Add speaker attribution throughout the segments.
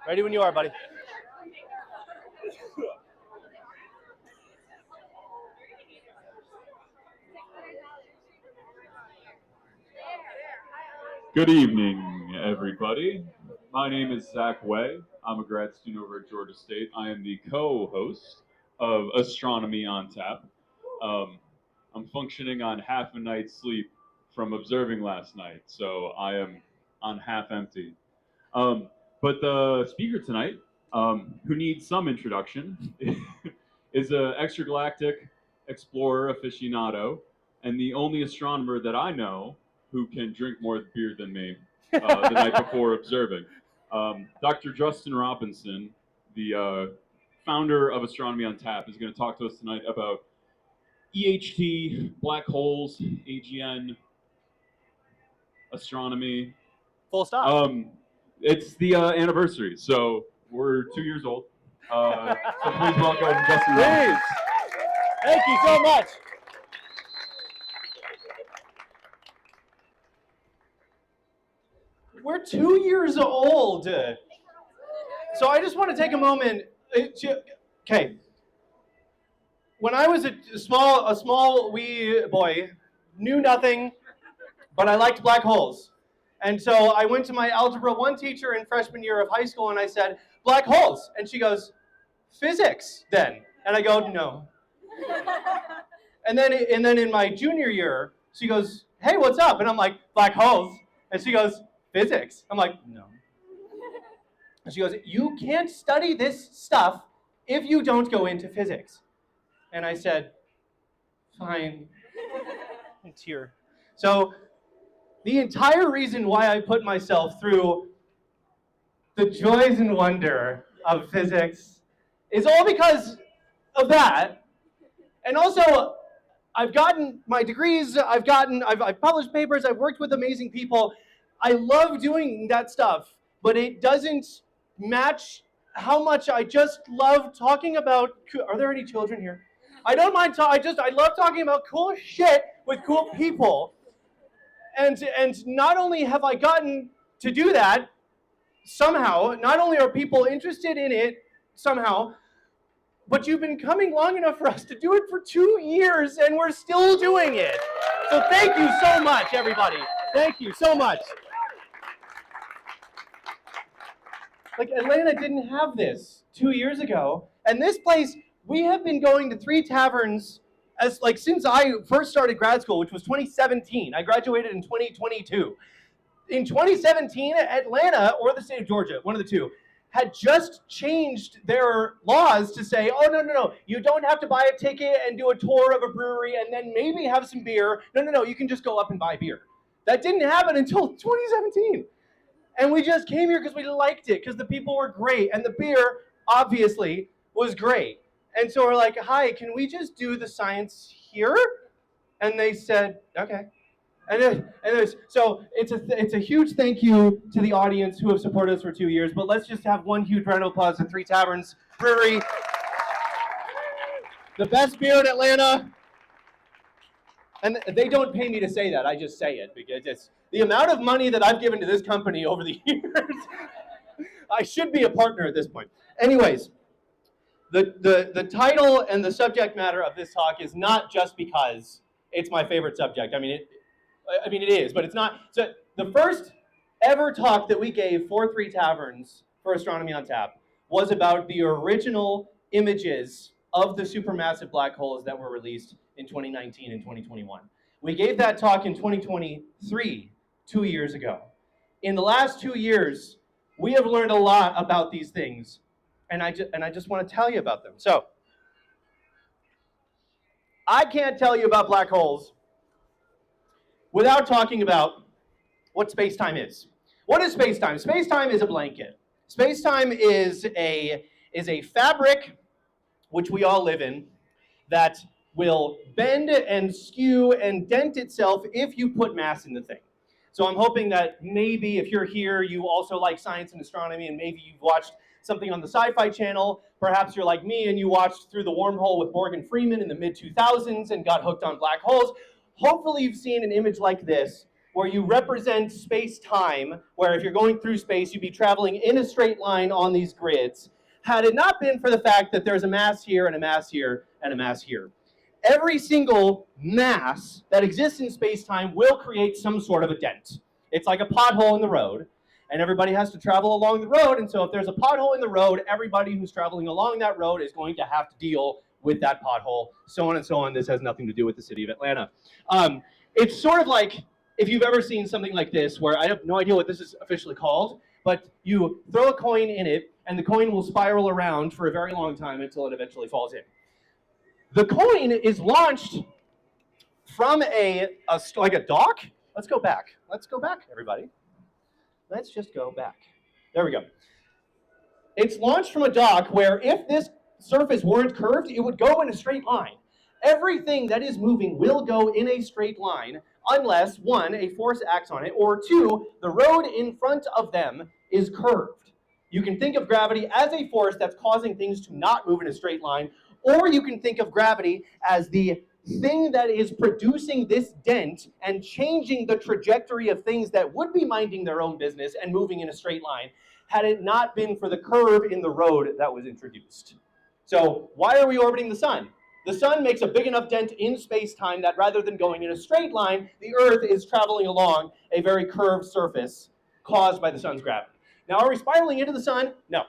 Speaker 1: Ready when you are, buddy.
Speaker 2: Good evening, everybody. My name is Zach Way. I'm a grad student over at Georgia State. I am the co-host of Astronomy on Tap. I'm functioning on half a night's sleep from observing last night, so I am on half empty. But the speaker tonight, who needs some introduction, is an extragalactic explorer aficionado and the only astronomer that I know who can drink more beer than me the night before observing. Dr. Justin Robinson, the founder of Astronomy on Tap, is going to talk to us tonight about EHT, black holes, AGN, astronomy.
Speaker 1: Full stop.
Speaker 2: It's the anniversary, so we're 2 years old. So please welcome Justin Robinson.
Speaker 1: Thank you so much. We're 2 years old. So I just want to take a moment. Okay. When I was a small wee boy, knew nothing, but I liked black holes. And so I went to my Algebra 1 teacher in freshman year of high school and I said, black holes. And she goes, physics then. And I go, no. And then in my junior year, she goes, hey, what's up? And I'm like, black holes. And she goes, physics. I'm like, no. And she goes, you can't study this stuff if you don't go into physics. And I said, fine. It's here. So the entire reason why I put myself through the joys and wonder of physics is all because of that. And also, I've gotten my degrees, I've published papers, I've worked with amazing people. I love doing that stuff, but it doesn't match how much I just love talking about. Are there any children here? I don't mind. I love talking about cool shit with cool people. And not only have I gotten to do that somehow, not only are people interested in it somehow, but you've been coming long enough for us to do it for 2 years, and we're still doing it. So thank you so much, everybody. Thank you so much. Like, Atlanta didn't have this 2 years ago, and this place, we have been going to Three Taverns since I first started grad school, which was 2017. I graduated in 2022. In 2017, Atlanta, or the state of Georgia, one of the two, had just changed their laws to say, oh, no, you don't have to buy a ticket and do a tour of a brewery and then maybe have some beer. No, you can just go up and buy beer. That didn't happen until 2017. And we just came here because we liked it, because the people were great, and the beer, obviously, was great. And so we're like, hi, can we just do the science here? And they said, okay. So it's a huge thank you to the audience who have supported us for 2 years, but let's just have one huge round of applause to Three Taverns Brewery. The best beer in Atlanta. And they don't pay me to say that, I just say it because it's the amount of money that I've given to this company over the years. I should be a partner at this point. Anyways, the title and the subject matter of this talk is not just because it's my favorite subject. I mean it is, but it's not. So the first ever talk that we gave for Three Taverns for Astronomy on Tap was about the original images of the supermassive black holes that were released in 2019 and 2021. We gave that talk in 2023, 2 years ago. In the last 2 years, we have learned a lot about these things, and I just want to tell you about them. So, I can't tell you about black holes without talking about what space-time is. What is space-time? Space-time is a blanket. Space-time is a fabric which we all live in that will bend and skew and dent itself if you put mass in the thing. So I'm hoping that maybe if you're here, you also like science and astronomy, and maybe you've watched something on the Sci-Fi Channel. Perhaps you're like me and you watched Through the Wormhole with Morgan Freeman in the mid-2000s and got hooked on black holes. Hopefully you've seen an image like this where you represent space-time, where if you're going through space, you'd be traveling in a straight line on these grids, had it not been for the fact that there's a mass here and a mass here and a mass here. Every single mass that exists in space-time will create some sort of a dent. It's like a pothole in the road, and everybody has to travel along the road, and so if there's a pothole in the road, everybody who's traveling along that road is going to have to deal with that pothole, so on and so on. This has nothing to do with the city of Atlanta. It's sort of like, if you've ever seen something like this, where I have no idea what this is officially called, but you throw a coin in it, and the coin will spiral around for a very long time until it eventually falls in. The coin is launched from like a dock. Let's go back. Let's go back, everybody. Let's just go back. There we go. It's launched from a dock where if this surface weren't curved, it would go in a straight line. Everything that is moving will go in a straight line unless, one, a force acts on it, or two, the road in front of them is curved. You can think of gravity as a force that's causing things to not move in a straight line, or you can think of gravity as the thing that is producing this dent and changing the trajectory of things that would be minding their own business and moving in a straight line had it not been for the curve in the road that was introduced. So why are we orbiting the sun? The sun makes a big enough dent in space-time that rather than going in a straight line, the Earth is traveling along a very curved surface caused by the sun's gravity. Now, are we spiraling into the sun? No.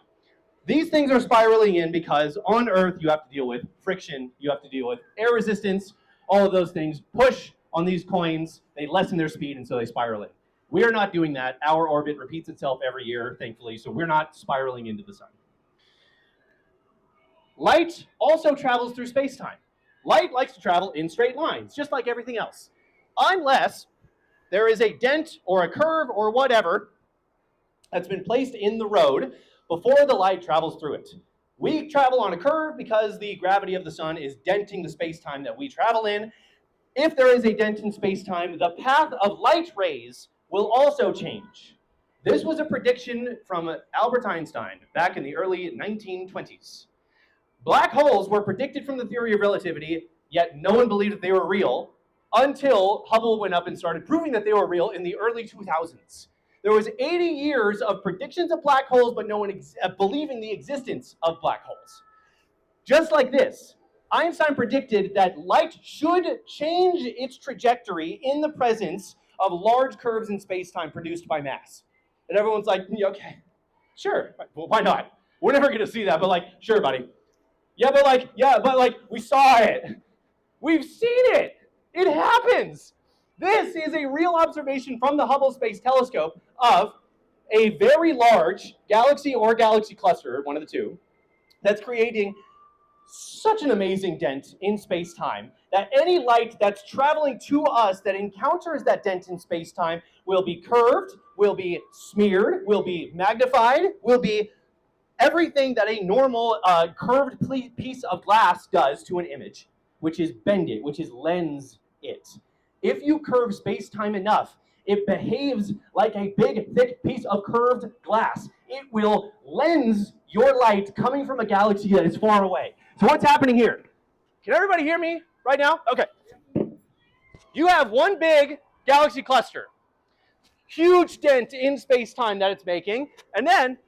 Speaker 1: These things are spiraling in because on Earth you have to deal with friction, you have to deal with air resistance, all of those things push on these coins, they lessen their speed, and so they spiral in. We are not doing that. Our orbit repeats itself every year, thankfully, so we're not spiraling into the sun. Light also travels through space-time. Light likes to travel in straight lines, just like everything else, unless there is a dent or a curve or whatever that's been placed in the road before the light travels through it. We travel on a curve because the gravity of the sun is denting the space-time that we travel in. If there is a dent in space-time, the path of light rays will also change. This was a prediction from Albert Einstein back in the early 1920s. Black holes were predicted from the theory of relativity, yet no one believed that they were real until Hubble went up and started proving that they were real in the early 2000s. There was 80 years of predictions of black holes, but no one believing the existence of black holes. Just like this, Einstein predicted that light should change its trajectory in the presence of large curves in space-time produced by mass. And everyone's like, okay, sure, well, why not? We're never gonna see that, but like, sure, buddy. Yeah, but like, we saw it. We've seen it. It happens. This is a real observation from the Hubble Space Telescope of a very large galaxy or galaxy cluster, one of the two, that's creating such an amazing dent in space-time that any light that's traveling to us that encounters that dent in space-time will be curved, will be smeared, will be magnified, will be everything that a normal curved piece of glass does to an image, which is bend it, which is lens it. If you curve space-time enough, it behaves like a big, thick piece of curved glass. It will lens your light coming from a galaxy that is far away. So what's happening here? Can everybody hear me right now? Okay. You have one big galaxy cluster. Huge dent in space-time that it's making, and then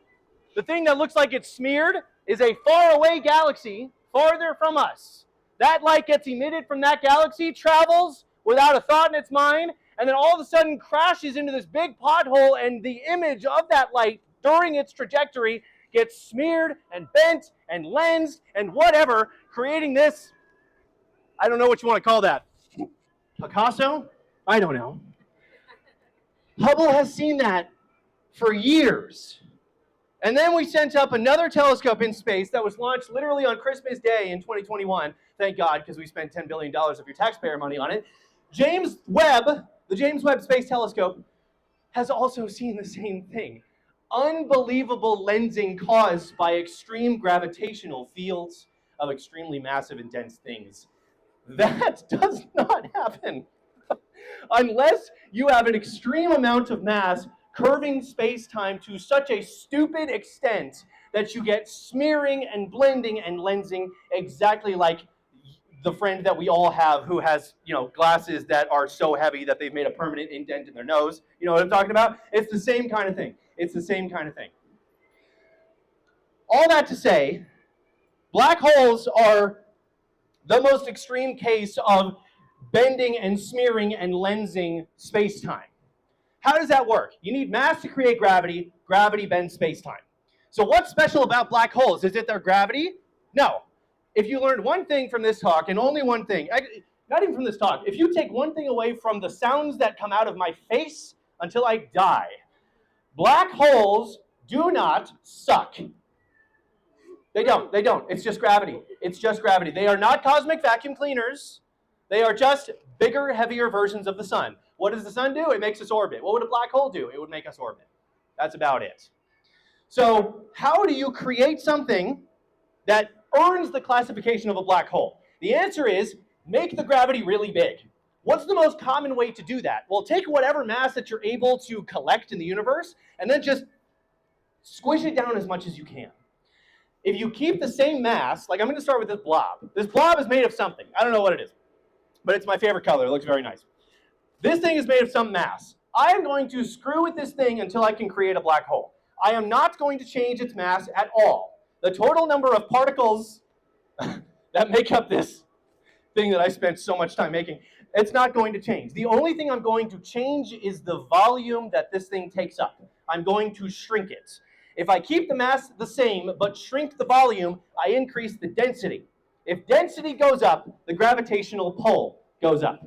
Speaker 1: the thing that looks like it's smeared is a faraway galaxy farther from us. That light gets emitted from that galaxy, travels without a thought in its mind, and then all of a sudden crashes into this big pothole, and the image of that light during its trajectory gets smeared and bent and lensed and whatever, creating this, I don't know what you want to call that. Picasso? I don't know. Hubble has seen that for years. And then we sent up another telescope in space that was launched literally on Christmas Day in 2021. Thank God, because we spent $10 billion of your taxpayer money on it. James Webb, the James Webb Space Telescope, has also seen the same thing. Unbelievable lensing caused by extreme gravitational fields of extremely massive and dense things. That does not happen unless you have an extreme amount of mass curving space-time to such a stupid extent that you get smearing and blending and lensing exactly like the friend that we all have who has, glasses that are so heavy that they've made a permanent indent in their nose. You know what I'm talking about? It's the same kind of thing. It's the same kind of thing. All that to say, black holes are the most extreme case of bending and smearing and lensing space-time. How does that work? You need mass to create gravity. Gravity bends space-time. So what's special about black holes? Is it their gravity? No. If you learned one thing from this talk, and only one thing, not even from this talk, if you take one thing away from the sounds that come out of my face until I die, black holes do not suck. They don't. It's just gravity. It's just gravity. They are not cosmic vacuum cleaners. They are just bigger, heavier versions of the sun. What does the sun do? It makes us orbit. What would a black hole do? It would make us orbit. That's about it. So how do you create something that earns the classification of a black hole? The answer is make the gravity really big. What's the most common way to do that? Well, take whatever mass that you're able to collect in the universe and then just squish it down as much as you can. If you keep the same mass, like I'm going to start with this blob. This blob is made of something. I don't know what it is, but it's my favorite color. It looks very nice. This thing is made of some mass. I am going to screw with this thing until I can create a black hole. I am not going to change its mass at all. The total number of particles that make up this thing that I spent so much time making, it's not going to change. The only thing I'm going to change is the volume that this thing takes up. I'm going to shrink it. If I keep the mass the same but shrink the volume, I increase the density. If density goes up, the gravitational pull goes up.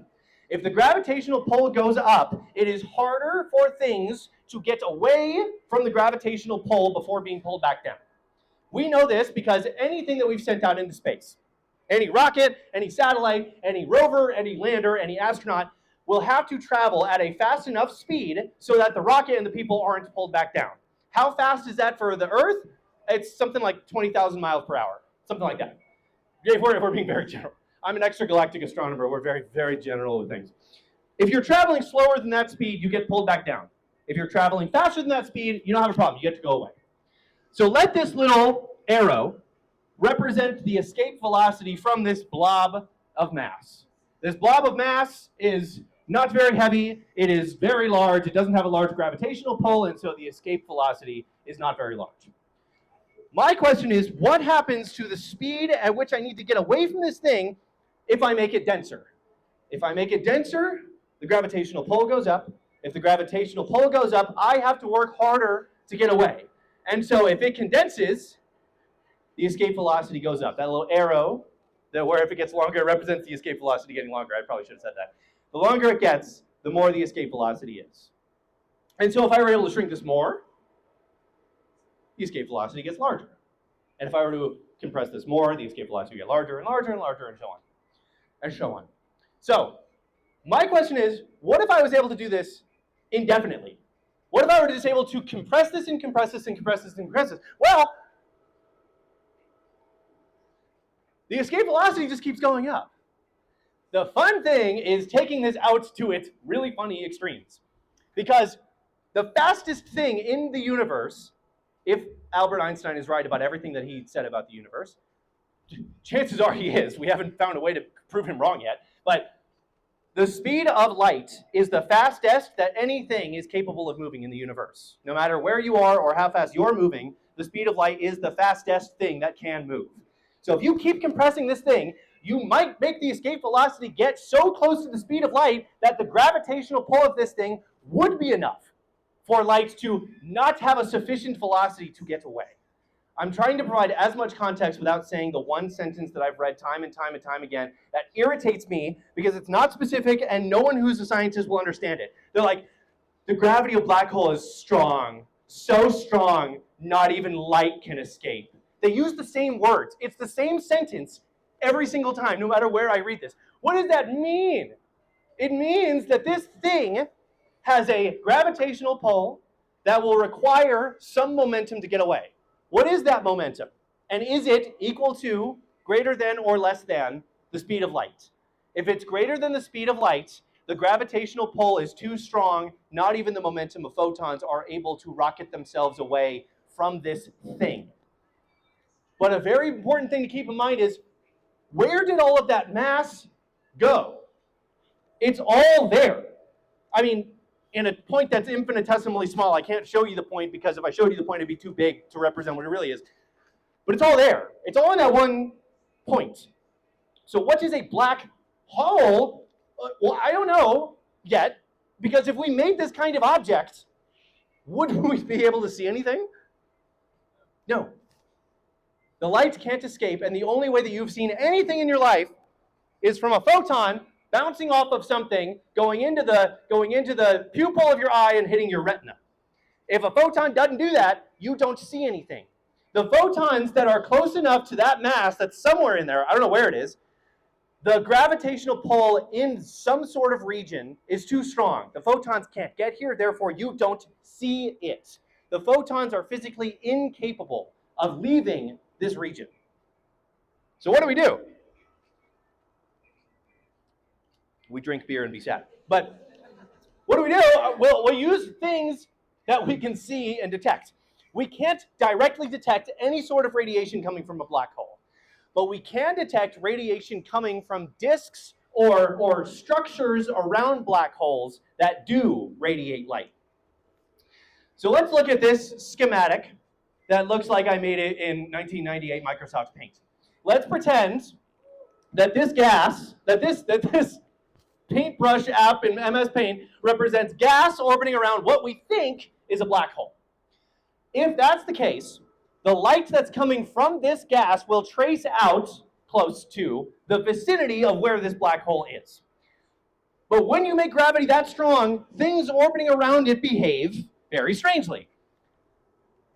Speaker 1: If the gravitational pull goes up, it is harder for things to get away from the gravitational pull before being pulled back down. We know this because anything that we've sent out into space, any rocket, any satellite, any rover, any lander, any astronaut, will have to travel at a fast enough speed so that the rocket and the people aren't pulled back down. How fast is that for the Earth? It's something like 20,000 miles per hour, something like that. If we're being very general. I'm an extragalactic astronomer. We're very, very general with things. If you're traveling slower than that speed, you get pulled back down. If you're traveling faster than that speed, you don't have a problem. You get to go away. So let this little arrow represent the escape velocity from this blob of mass. This blob of mass is not very heavy. It is very large. It doesn't have a large gravitational pull, and so the escape velocity is not very large. My question is, what happens to the speed at which I need to get away from this thing if I make it denser? If I make it denser, the gravitational pull goes up. If the gravitational pull goes up, I have to work harder to get away. And so if it condenses, the escape velocity goes up. That little arrow, where if it gets longer, it represents the escape velocity getting longer. I probably should have said that. The longer it gets, the more the escape velocity is. And so if I were able to shrink this more, the escape velocity gets larger. And if I were to compress this more, the escape velocity would get larger and larger and larger and so on. And so on. So my question is, what if I was able to do this indefinitely? What if I were just able to compress this and compress this and compress this and compress this? Well, the escape velocity just keeps going up. The fun thing is taking this out to its really funny extremes. Because the fastest thing in the universe, if Albert Einstein is right about everything that he said about the universe, chances are he is. We haven't found a way to prove him wrong yet. But the speed of light is the fastest that anything is capable of moving in the universe. No matter where you are or how fast you're moving, the speed of light is the fastest thing that can move. So if you keep compressing this thing, you might make the escape velocity get so close to the speed of light that the gravitational pull of this thing would be enough for light to not have a sufficient velocity to get away. I'm trying to provide as much context without saying the one sentence that I've read time and time and time again that irritates me because it's not specific and no one who's a scientist will understand it. They're like, the gravity of black hole is strong, so strong, not even light can escape. They use the same words. It's the same sentence every single time, no matter where I read this. What does that mean? It means that this thing has a gravitational pull that will require some momentum to get away. What is that momentum? And is it equal to, greater than, or less than the speed of light? If it's greater than the speed of light, the gravitational pull is too strong, not even the momentum of photons are able to rocket themselves away from this thing. But a very important thing to keep in mind is Where did all of that mass go? It's all there. I mean, in a point that's infinitesimally small, I can't show you the point because if I showed you the point, it'd be too big to represent what it really is. But it's all there. It's all in that one point. So what is a black hole? Well, I don't know yet, because if we made this kind of object, wouldn't we be able to see anything? No. The light can't escape, and the only way that you've seen anything in your life is from a photon bouncing off of something, going into the pupil of your eye and hitting your retina. If a photon doesn't do that, you don't see anything. The photons that are close enough to that mass that's somewhere in there, I don't know where it is, the gravitational pull in some sort of region is too strong. The photons can't get here, therefore you don't see it. The photons are physically incapable of leaving this region. So what do? We drink beer and be sad. But what do? We'll use things that we can see and detect. We can't directly detect any sort of radiation coming from a black hole, but we can detect radiation coming from disks or structures around black holes that do radiate light. So let's look at this schematic that looks like I made it in 1998 Microsoft Paint. Let's pretend that this gas, that this paintbrush app in MS Paint represents gas orbiting around what we think is a black hole. If that's the case, the light that's coming from this gas will trace out close to the vicinity of where this black hole is. But when you make gravity that strong, things orbiting around it behave very strangely.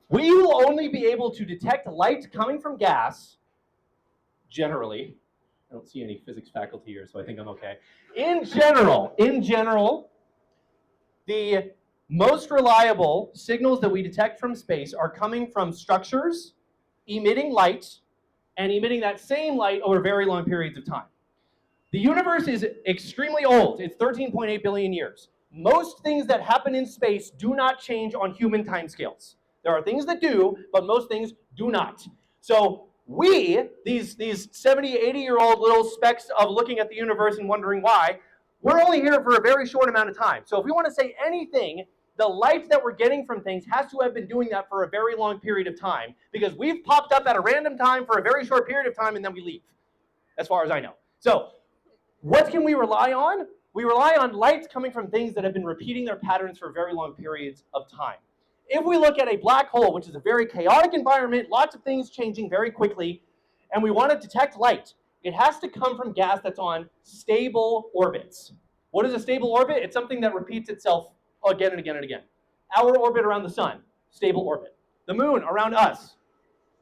Speaker 1: We will only be able to detect light coming from gas, generally. I don't see any physics faculty here, so I think I'm okay. In general, the most reliable signals that we detect from space are coming from structures emitting light and emitting that same light over very long periods of time. The universe is extremely old. It's 13.8 billion years. Most things that happen in space do not change on human timescales. There are things that do, but most things do not. So we, these 70, 80-year-old little specks of looking at the universe and wondering why, we're only here for a very short amount of time. So if we want to say anything, the light that we're getting from things has to have been doing that for a very long period of time, because we've popped up at a random time for a very short period of time and then we leave, as far as I know. So what can we rely on? We rely on lights coming from things that have been repeating their patterns for very long periods of time. If we look at a black hole, which is a very chaotic environment, lots of things changing very quickly, and we want to detect light, it has to come from gas that's on stable orbits. What is a stable orbit? It's something that repeats itself again and again and again. Our orbit around the sun, stable orbit. The moon around us,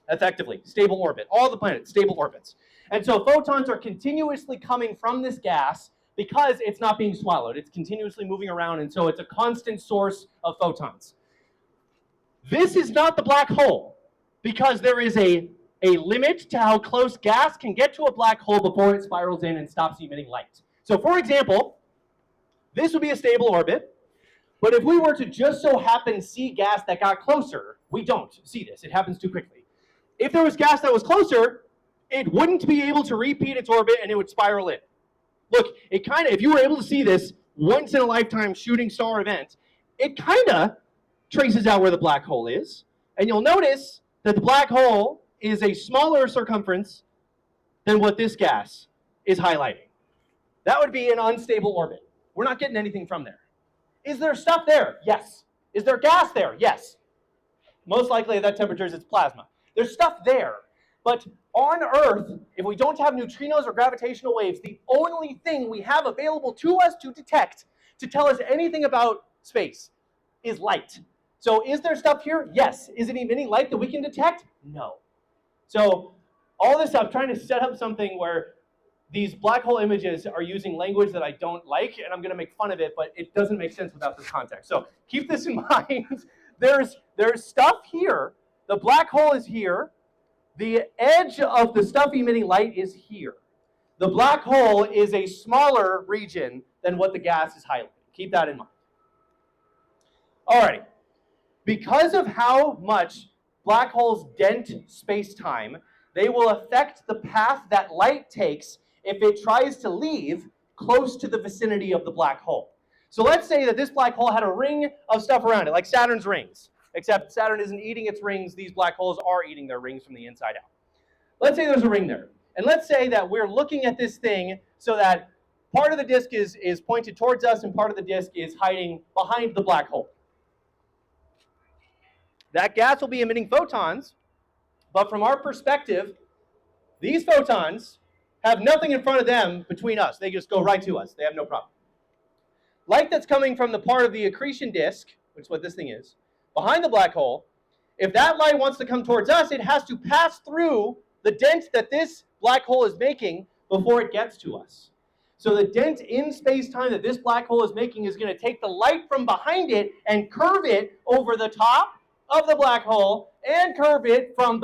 Speaker 1: effectively, stable orbit. All the planets, stable orbits. And so photons are continuously coming from this gas because it's not being swallowed. It's continuously moving around, and so it's a constant source of photons. This is not the black hole, because there is a limit to how close gas can get to a black hole before it spirals in and stops emitting light. So for example, this would be a stable orbit, but if we were to just so happen see gas that got closer, we don't see this. It happens too quickly. If there was gas that was closer, it wouldn't be able to repeat its orbit and it would spiral in. Look, it kind of, if you were able to see this once in a lifetime shooting star event, it kind of traces out where the black hole is. And you'll notice that the black hole is a smaller circumference than what this gas is highlighting. That would be an unstable orbit. We're not getting anything from there. Is there stuff there? Yes. Is there gas there? Yes. Most likely at that temperature it's plasma. There's stuff there. But on Earth, if we don't have neutrinos or gravitational waves, the only thing we have available to us to detect, to tell us anything about space, is light. So is there stuff here? Yes. Is it emitting light that we can detect? No. So all this, I'm trying to set up something where these black hole images are using language that I don't like, and I'm going to make fun of it, but it doesn't make sense without this context. So keep this in mind. There's stuff here. The black hole is here. The edge of the stuff emitting light is here. The black hole is a smaller region than what the gas is highlighting. Keep that in mind. Alrighty. Because of how much black holes dent space-time, They will affect the path that light takes if it tries to leave close to the vicinity of the black hole. So let's say that this black hole had a ring of stuff around it, like Saturn's rings, except Saturn isn't eating its rings, these black holes are eating their rings from the inside out. Let's say there's a ring there. And let's say that we're looking at this thing so that part of the disk is pointed towards us and part of the disk is hiding behind the black hole. That gas will be emitting photons, but from our perspective, these photons have nothing in front of them between us. They just go right to us. They have no problem. Light that's coming from the part of the accretion disk, which is what this thing is, behind the black hole, if that light wants to come towards us, it has to pass through the dent that this black hole is making before it gets to us. So the dent in space-time that this black hole is making is going to take the light from behind it and curve it over the top of the black hole and curve it from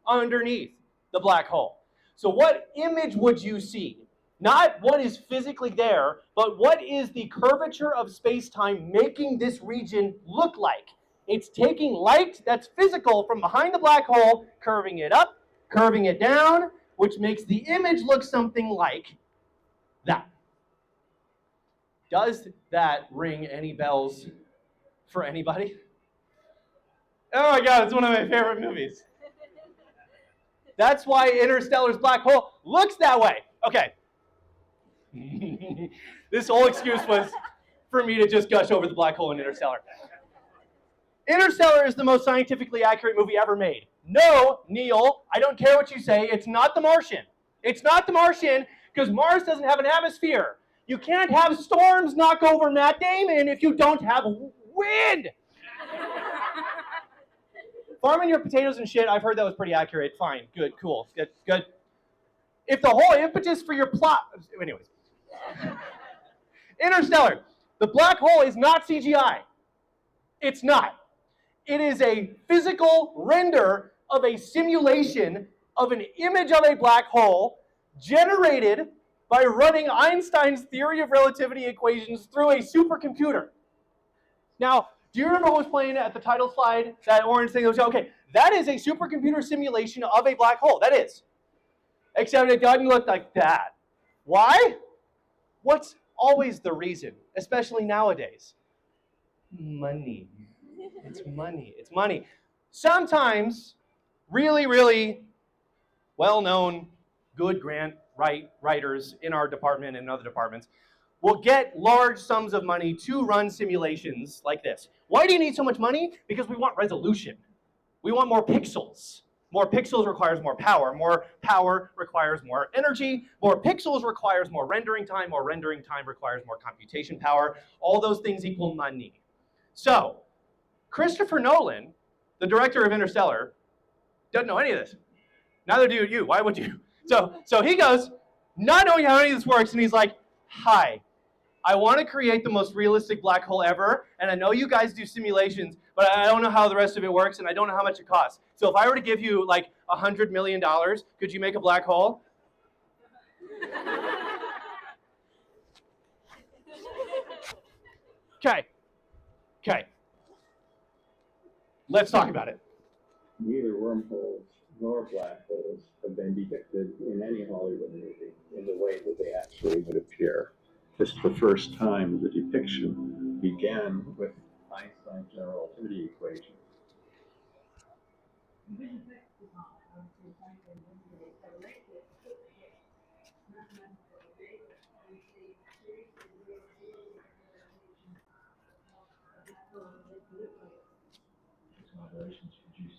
Speaker 1: underneath the black hole. So what image would you see? Not what is physically there, but what is the curvature of space-time making this region look like? It's taking light that's physical from behind the black hole, curving it up, curving it down, which makes the image look something like that. Does that ring any bells for anybody? Oh my God, it's one of my favorite movies. That's why Interstellar's black hole looks that way. Okay. This whole excuse was for me to just gush over the black hole in Interstellar. Interstellar is the most scientifically accurate movie ever made. No, Neil, I don't care what you say, it's not The Martian. It's not The Martian because Mars doesn't have an atmosphere. You can't have storms knock over Matt Damon if you don't have wind. Farming your potatoes and shit, I've heard that was pretty accurate. Fine, good, cool, good. If the whole impetus for your plot, anyways. Interstellar, the black hole is not CGI. It's not. It is a physical render of a simulation of an image of a black hole generated by running Einstein's theory of relativity equations through a supercomputer. Now, do you remember what was playing at the title slide? That orange thing that was, okay, that is a supercomputer simulation of a black hole. That is. Except it doesn't look like that. Why? What's always the reason, especially nowadays? Money. It's money. It's money. Sometimes really, really well-known, good grant writers in our department and other departments will get large sums of money to run simulations like this. Why do you need so much money? Because we want resolution. We want more pixels. More pixels requires more power. More power requires more energy. More pixels requires more rendering time. More rendering time requires more computation power. All those things equal money. So, Christopher Nolan, the director of Interstellar, doesn't know any of this. Neither do you. Why would you? So he goes, not knowing how any of this works, and he's like, hi, I want to create the most realistic black hole ever, and I know you guys do simulations, but I don't know how the rest of it works, and I don't know how much it costs. So if I were to give you like $100 million, could you make a black hole? Okay. Let's talk about it.
Speaker 3: Neither wormholes nor black holes have been depicted in any Hollywood movie in the way that they actually would appear. This is the first time the depiction began with Einstein's general relativity equation.
Speaker 4: Collaborations produce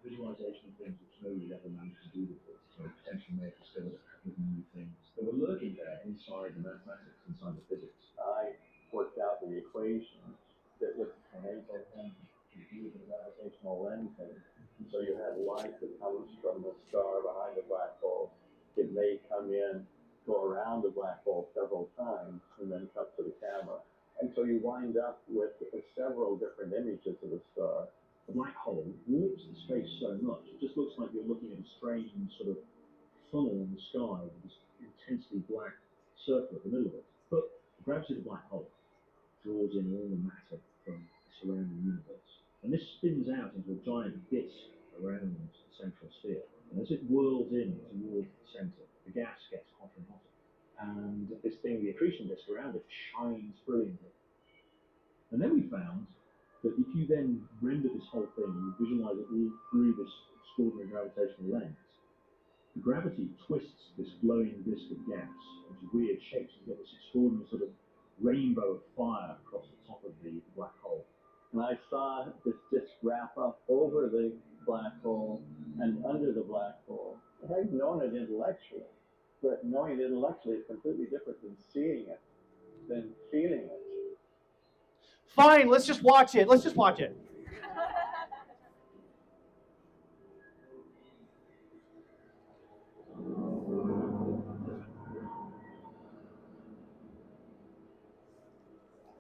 Speaker 4: visualization of things which nobody ever managed to do before. So potentially may have discovered new things that were lurking there inside the mathematics, inside the physics.
Speaker 3: I worked out the equations that would enable him to do the gravitational lensing. And so you have light that comes from the star behind the black hole. It may come in, go around the black hole several times, and then come to the camera. And so you wind up with several different images of the star.
Speaker 4: The black hole warps the space so much, it just looks like you're looking at a strange sort of funnel in the sky with this intensely black circle at the middle of it. But the gravity of the black hole draws in all the matter from the surrounding universe. And this spins out into a giant disk around the central sphere. And as it whirls in towards the centre, the gas gets hotter and hotter. And this thing, the accretion disk around it, shines brilliantly. And then we found that if you then render this whole thing, you visualize it all through this extraordinary gravitational lens, the gravity twists this glowing disk of gas into weird shapes. You get this extraordinary sort of rainbow of fire across the top of the black hole.
Speaker 3: And I saw this disk wrap up over the black hole and under the black hole. I've known it intellectually, but knowing it intellectually is completely different than seeing it, than feeling it.
Speaker 1: Fine, let's just watch it. Let's just watch it.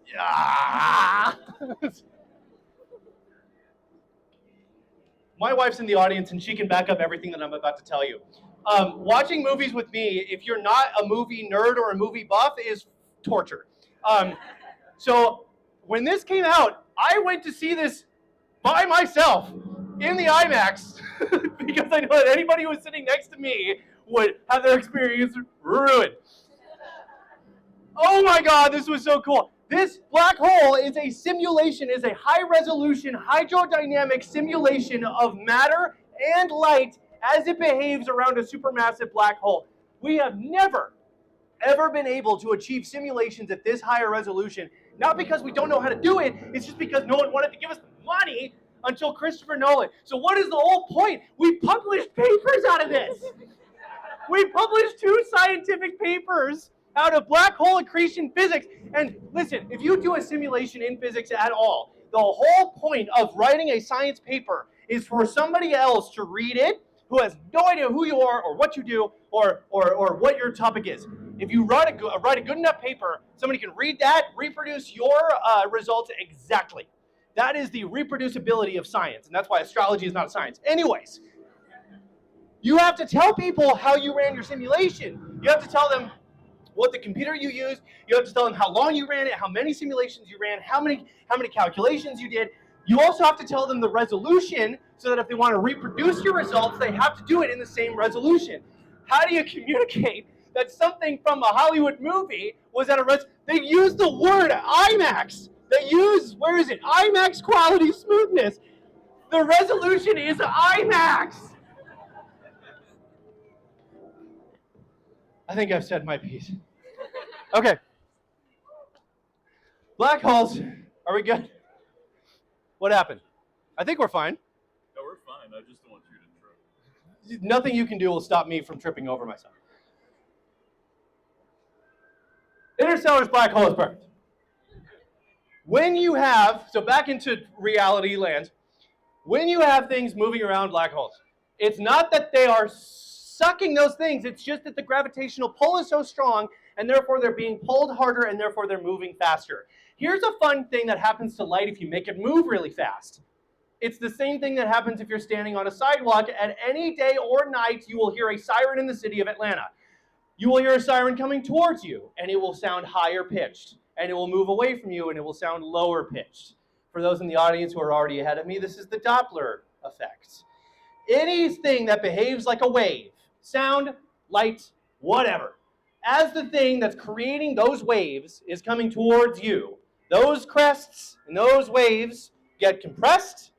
Speaker 1: Yeah. My wife's in the audience and she can back up everything that I'm about to tell you. Watching movies with me, if you're not a movie nerd or a movie buff, is torture. So when this came out, I went to see this by myself in the IMAX because I know that anybody who was sitting next to me would have their experience ruined. Oh my God, this was so cool. This black hole is a simulation, is a high-resolution hydrodynamic simulation of matter and light as it behaves around a supermassive black hole. We have never, ever been able to achieve simulations at this higher resolution, not because we don't know how to do it, it's just because no one wanted to give us the money until Christopher Nolan. So what is the whole point? We published papers out of this. We published 2 scientific papers out of black hole accretion physics. And listen, if you do a simulation in physics at all, the whole point of writing a science paper is for somebody else to read it who has no idea who you are or what you do or what your topic is. If you write a good enough paper, somebody can read that, reproduce your results exactly. That is the reproducibility of science, and that's why astrology is not a science. Anyways, you have to tell people how you ran your simulation. You have to tell them what the computer you used. You have to tell them how long you ran it, how many simulations you ran, how many calculations you did. You also have to tell them the resolution so that if they want to reproduce your results, they have to do it in the same resolution. How do you communicate that something from a Hollywood movie was at a they use the word IMAX. They use, where is it? IMAX quality smoothness. The resolution is IMAX. I think I've said my piece. Okay. Black holes, are we good? What happened? I think we're fine.
Speaker 2: No, we're fine. I just don't want you to trip.
Speaker 1: Nothing you can do will stop me from tripping over myself. Interstellar's black hole is perfect. When you have, so back into reality land, when you have things moving around black holes, it's not that they are sucking those things, it's just that the gravitational pull is so strong and therefore they're being pulled harder and therefore they're moving faster. Here's a fun thing that happens to light if you make it move really fast. It's the same thing that happens if you're standing on a sidewalk. At any day or night, you will hear a siren in the city of Atlanta. You will hear a siren coming towards you, and it will sound higher pitched, and it will move away from you, and it will sound lower pitched. For those in the audience who are already ahead of me, this is the Doppler effect. Anything that behaves like a wave, sound, light, whatever, as the thing that's creating those waves is coming towards you, those crests and those waves get compressed,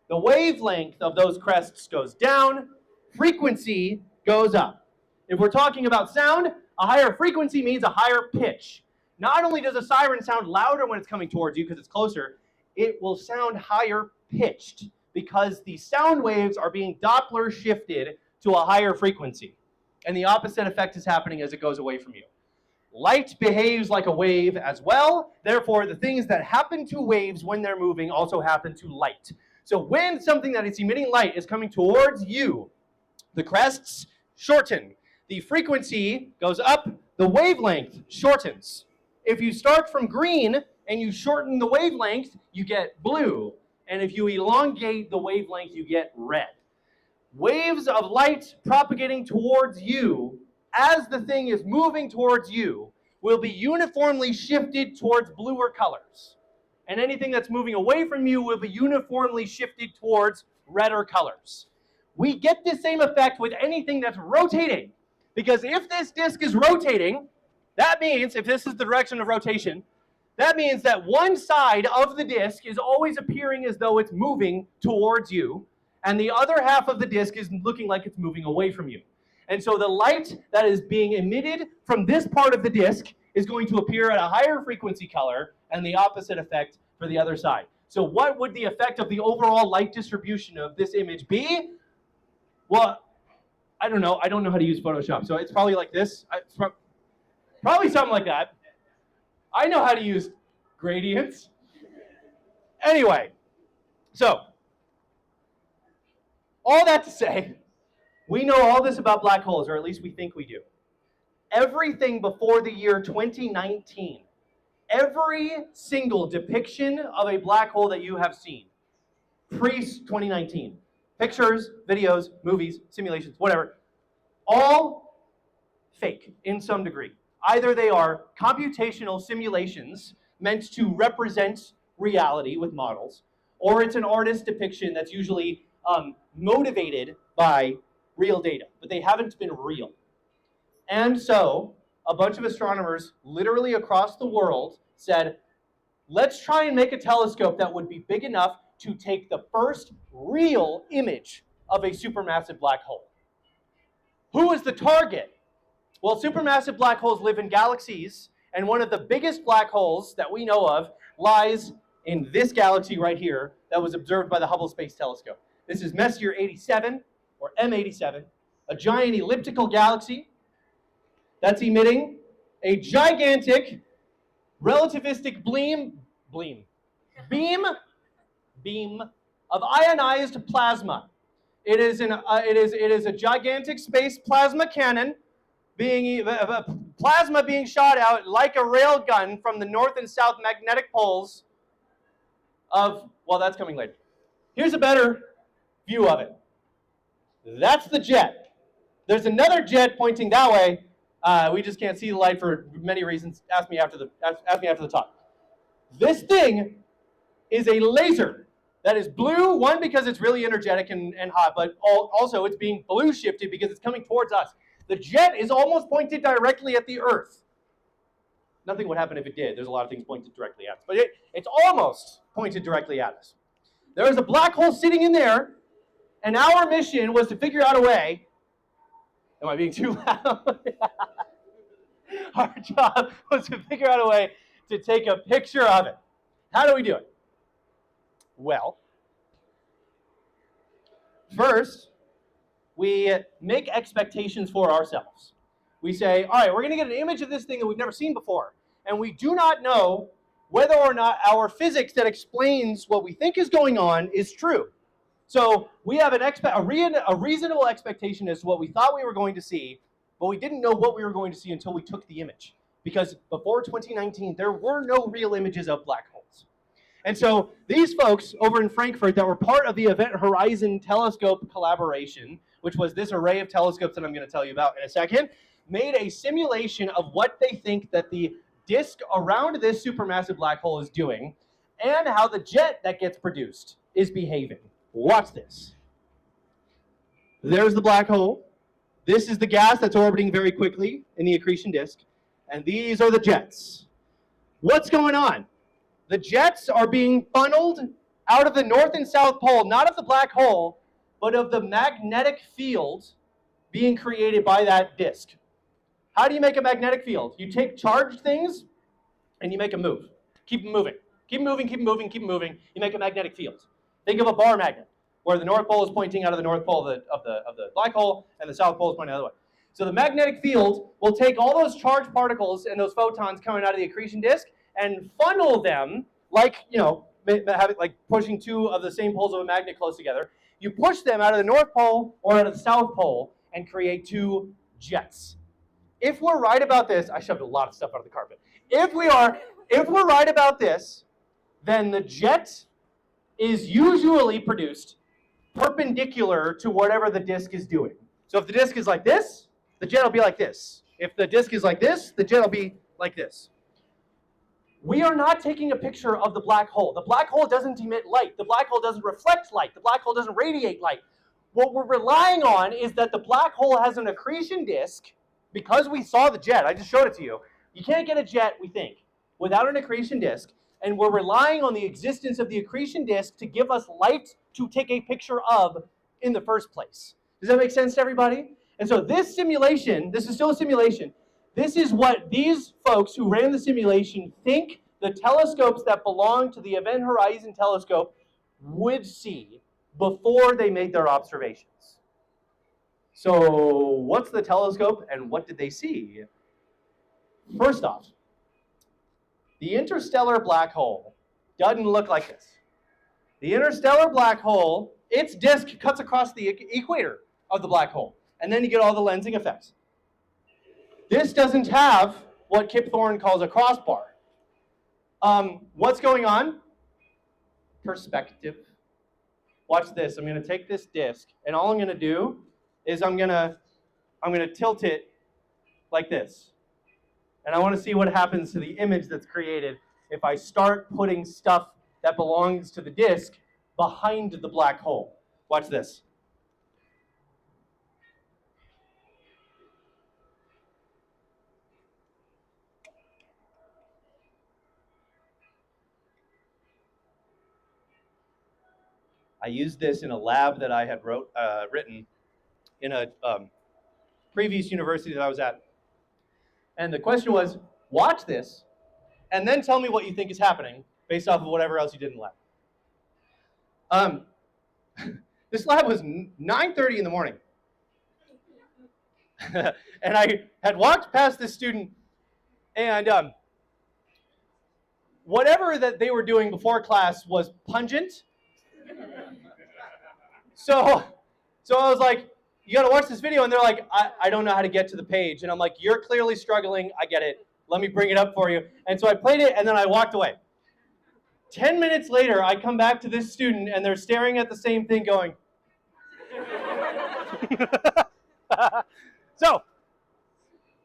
Speaker 1: the wavelength of those crests goes down, frequency goes up. If we're talking about sound, a higher frequency means a higher pitch. Not only does a siren sound louder when it's coming towards you because it's closer, it will sound higher pitched because the sound waves are being Doppler shifted to a higher frequency. And the opposite effect is happening as it goes away from you. Light behaves like a wave as well. Therefore, the things that happen to waves when they're moving also happen to light. So when something that is emitting light is coming towards you, the crests shorten. The frequency goes up, the wavelength shortens. If you start from green and you shorten the wavelength, you get blue. And if you elongate the wavelength, you get red. Waves of light propagating towards you as the thing is moving towards you will be uniformly shifted towards bluer colors. And anything that's moving away from you will be uniformly shifted towards redder colors. We get the same effect with anything that's rotating, because if this disk is rotating, that means, if this is the direction of rotation, that means that one side of the disk is always appearing as though it's moving towards you, and the other half of the disk is looking like it's moving away from you. And so the light that is being emitted from this part of the disk is going to appear at a higher frequency color, and the opposite effect for the other side. So what would the effect of the overall light distribution of this image be? Well, I don't know. I don't know how to use Photoshop, so it's probably like this. It's probably something like that. I know how to use gradients. Anyway, so all that to say, we know all this about black holes, or at least we think we do. Everything before the year 2019, every single depiction of a black hole that you have seen, pre-2019, pictures, videos, movies, simulations, whatever, all fake in some degree. Either they are computational simulations meant to represent reality with models, or it's an artist depiction that's usually motivated by real data, but they haven't been real. And so a bunch of astronomers literally across the world said, let's try and make a telescope that would be big enough to take the first real image of a supermassive black hole. Who is the target? Well, supermassive black holes live in galaxies, and one of the biggest black holes that we know of lies in this galaxy right here that was observed by the Hubble Space Telescope. This is Messier 87, or M87, a giant elliptical galaxy that's emitting a gigantic relativistic beam of ionized plasma. It is a gigantic space plasma cannon, plasma being shot out like a rail gun from the north and south magnetic poles of, well, that's coming later. Here's a better view of it. That's the jet. There's another jet pointing that way. We just can't see the light for many reasons. Ask me after the talk. This thing is a laser that is blue, one, because it's really energetic and hot, but also it's being blue shifted because it's coming towards us. The jet is almost pointed directly at the Earth. Nothing would happen if it did. There's a lot of things pointed directly at us, but it's almost pointed directly at us. There is a black hole sitting in there, and our mission was to figure out a way. Am I being too loud? Our job was to figure out a way to take a picture of it. How do we do it? Well, first, we make expectations for ourselves. We say, all right, we're going to get an image of this thing that we've never seen before, and we do not know whether or not our physics that explains what we think is going on is true. So we have a reasonable expectation as to what we thought we were going to see, but we didn't know what we were going to see until we took the image. Because before 2019, there were no real images of black holes. And so these folks over in Frankfurt that were part of the Event Horizon Telescope collaboration, which was this array of telescopes that I'm going to tell you about in a second, made a simulation of what they think that the disk around this supermassive black hole is doing, and how the jet that gets produced is behaving. Watch this. There's the black hole. This is the gas that's orbiting very quickly in the accretion disk. And these are the jets. What's going on? The jets are being funneled out of the north and south pole, not of the black hole, but of the magnetic field being created by that disk. How do you make a magnetic field? You take charged things and you make them move. Keep them moving. Keep moving, keep moving, keep moving. You make a magnetic field. Think of a bar magnet, where the north pole is pointing out of the north pole of the black hole, and the south pole is pointing the other way. So the magnetic field will take all those charged particles and those photons coming out of the accretion disk and funnel them, like, like pushing two of the same poles of a magnet close together. You push them out of the north pole or out of the south pole and create two jets. If we're right about this, I shoved a lot of stuff out of the carpet. If we're right about this, then the jet is usually produced perpendicular to whatever the disk is doing. So if the disk is like this, the jet will be like this. If the disk is like this, the jet will be like this. We are not taking a picture of the black hole. The black hole doesn't emit light. The black hole doesn't reflect light. The black hole doesn't radiate light. What we're relying on is that the black hole has an accretion disk, because we saw the jet. I just showed it to you. You can't get a jet, we think, without an accretion disk, and we're relying on the existence of the accretion disk to give us light to take a picture of in the first place. Does that make sense to everybody? And so this simulation, this is still a simulation, this is what these folks who ran the simulation think the telescopes that belong to the Event Horizon Telescope would see before they made their observations. So what's the telescope and what did they see? First off, the interstellar black hole doesn't look like this. The interstellar black hole, its disk cuts across the equator of the black hole, and then you get all the lensing effects. This doesn't have what Kip Thorne calls a crossbar. What's going on? Perspective. Watch this. I'm going to take this disk, and all I'm going to do is I'm going to tilt it like this. And I want to see what happens to the image that's created if I start putting stuff that belongs to the disk behind the black hole. Watch this. I used this in a lab that I had written in a previous university that I was at. And the question was, watch this, and then tell me what you think is happening based off of whatever else you did in the lab. This lab was 9:30 in the morning. And I had walked past this student, and whatever that they were doing before class was pungent. So I was like, you gotta watch this video, and they're like, I don't know how to get to the page. And I'm like, you're clearly struggling, I get it. Let me bring it up for you. And so I played it, and then I walked away. 10 minutes later, I come back to this student, and they're staring at the same thing going. So,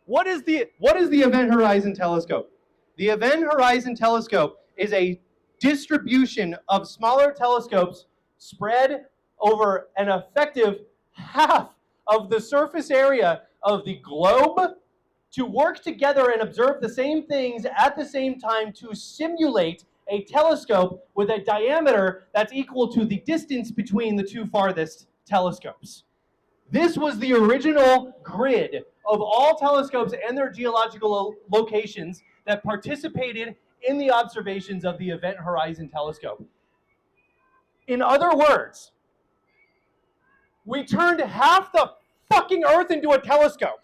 Speaker 1: what is the Event Horizon Telescope? The Event Horizon Telescope is a distribution of smaller telescopes spread over an effective half of the surface area of the globe to work together and observe the same things at the same time to simulate a telescope with a diameter that's equal to the distance between the two farthest telescopes. This was the original grid of all telescopes and their geological locations that participated in the observations of the Event Horizon Telescope. In other words, we turned half the fucking Earth into a telescope.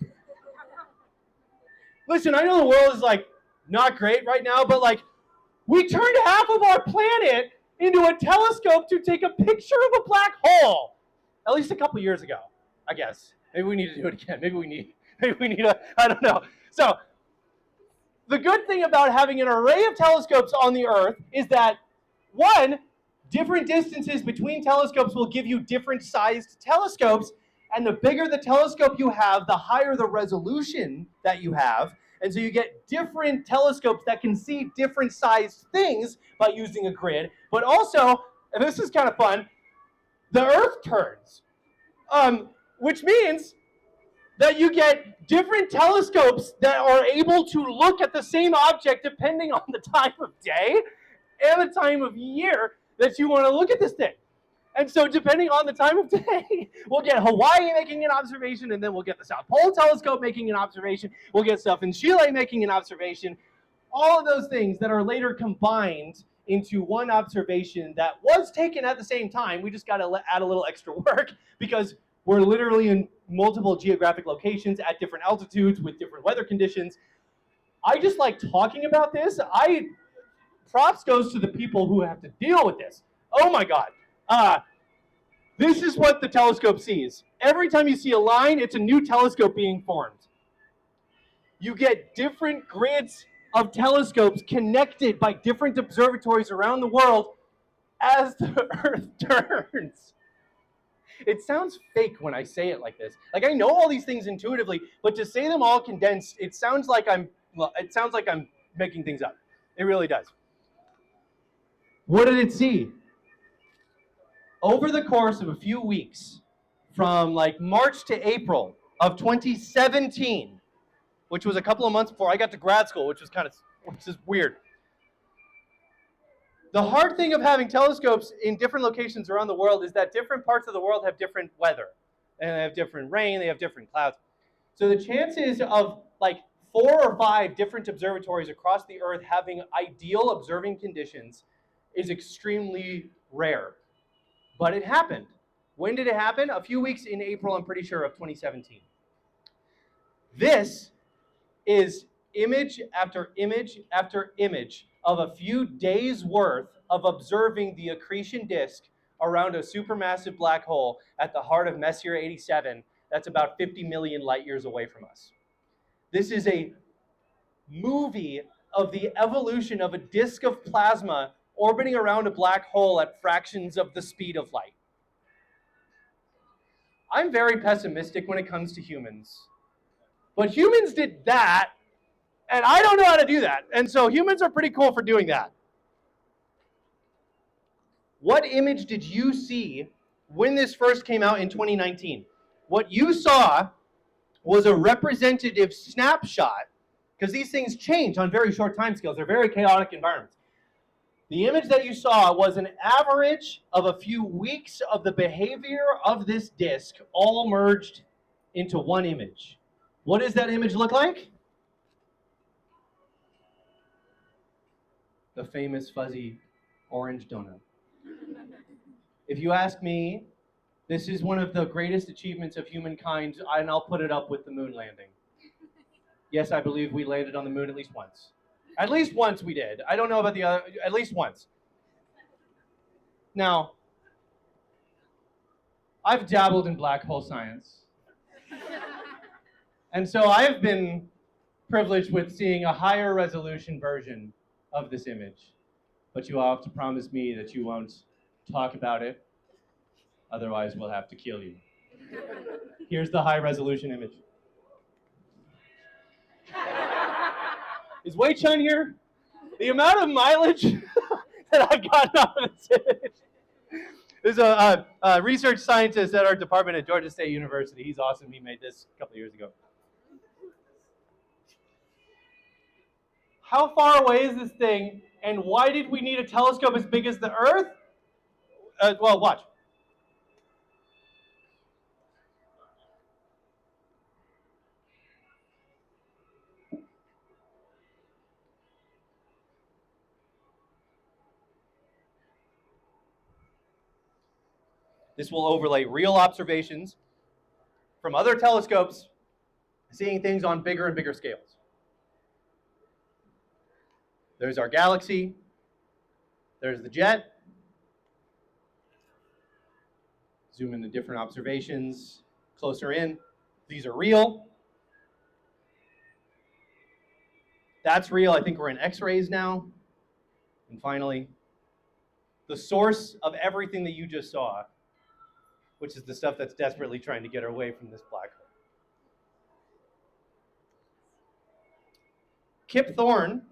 Speaker 1: Listen, I know the world is like not great right now, but like we turned half of our planet into a telescope to take a picture of a black hole. At least a couple years ago, I guess. Maybe we need to do it again. Maybe we need a, I don't know. So the good thing about having an array of telescopes on the Earth is that, one, different distances between telescopes will give you different sized telescopes, and the bigger the telescope you have, the higher the resolution that you have, and so you get different telescopes that can see different sized things by using a grid, but also, and this is kind of fun, the Earth turns, which means that you get different telescopes that are able to look at the same object depending on the time of day and the time of year that you want to look at this thing. And so depending on the time of day, we'll get Hawaii making an observation, and then we'll get the South Pole Telescope making an observation. We'll get stuff in Chile making an observation. All of those things that are later combined into one observation that was taken at the same time. We just got to add a little extra work because we're literally in multiple geographic locations at different altitudes with different weather conditions. I just like talking about this. Props goes to the people who have to deal with this. Oh my God. This is what the telescope sees. Every time you see a line, it's a new telescope being formed. You get different grids of telescopes connected by different observatories around the world as the Earth turns. It sounds fake when I say it like this. Like I know all these things intuitively, but to say them all condensed, it sounds like I'm making things up. It really does. What did it see? Over the course of a few weeks, from like March to April of 2017, which was a couple of months before I got to grad school, which is weird. The hard thing of having telescopes in different locations around the world is that different parts of the world have different weather, and they have different rain, they have different clouds. So the chances of like 4 or 5 different observatories across the Earth having ideal observing conditions is extremely rare. But it happened. When did it happen? A few weeks in April, I'm pretty sure, of 2017. This is image after image after image of a few days worth of observing the accretion disk around a supermassive black hole at the heart of Messier 87 that's about 50 million light years away from us. This is a movie of the evolution of a disk of plasma orbiting around a black hole at fractions of the speed of light. I'm very pessimistic when it comes to humans. But humans did that, and I don't know how to do that. And so humans are pretty cool for doing that. What image did you see when this first came out in 2019? What you saw was a representative snapshot, because these things change on very short timescales. They're very chaotic environments. The image that you saw was an average of a few weeks of the behavior of this disk all merged into one image. What does that image look like? The famous fuzzy orange donut. If you ask me, this is one of the greatest achievements of humankind, and I'll put it up with the moon landing. Yes, I believe we landed on the moon at least once. At least once we did. I don't know about the other, at least once. Now, I've dabbled in black hole science. And so I've been privileged with seeing a higher resolution version of this image. But you all have to promise me that you won't talk about it. Otherwise, we'll have to kill you. Here's the high resolution image. Is Wei Chun here? The amount of mileage that I've gotten out of this image. There's a research scientist at our department at Georgia State University. He's awesome. He made this a couple of years ago. How far away is this thing, and why did we need a telescope as big as the Earth? Well, watch. This will overlay real observations from other telescopes seeing things on bigger and bigger scales. There's our galaxy. There's the jet. Zoom in the different observations closer in. These are real. That's real. I think we're in X-rays now. And finally, the source of everything that you just saw, which is the stuff that's desperately trying to get away from this black hole. Kip Thorne,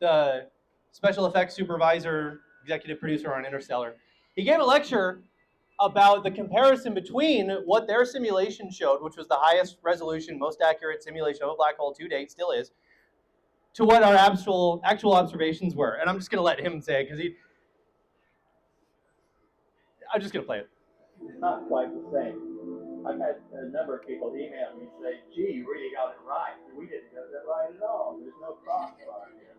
Speaker 1: the special effects supervisor, executive producer on Interstellar, he gave a lecture about the comparison between what their simulation showed, which was the highest resolution, most accurate simulation of a black hole to date, still is, to what our actual observations were. And I'm just going to let him say it, because I'm just going to play it.
Speaker 3: It's not quite the same. I've had a number of people email me and say, gee, you really got it right. We didn't get that right at all. There's no crossbar here.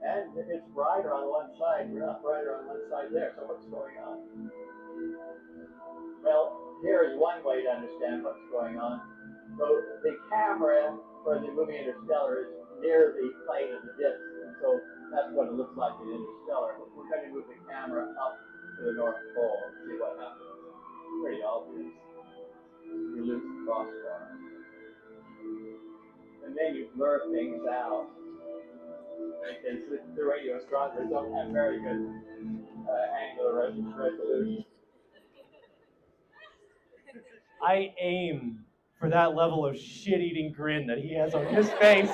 Speaker 3: And it's brighter on one side, we're not brighter on one side there, so what's going on? Well, here is one way to understand what's going on. So the camera for the movie Interstellar is near the plane of the disk, and so that's what it looks like in Interstellar. But we're going to move the camera up to the North Pole and see what happens. It's pretty obvious. You lose the crossbar. And then you blur things out. Because the radio astronomers don't have very good angular resolution.
Speaker 1: I aim for that level of shit-eating grin that he has on his face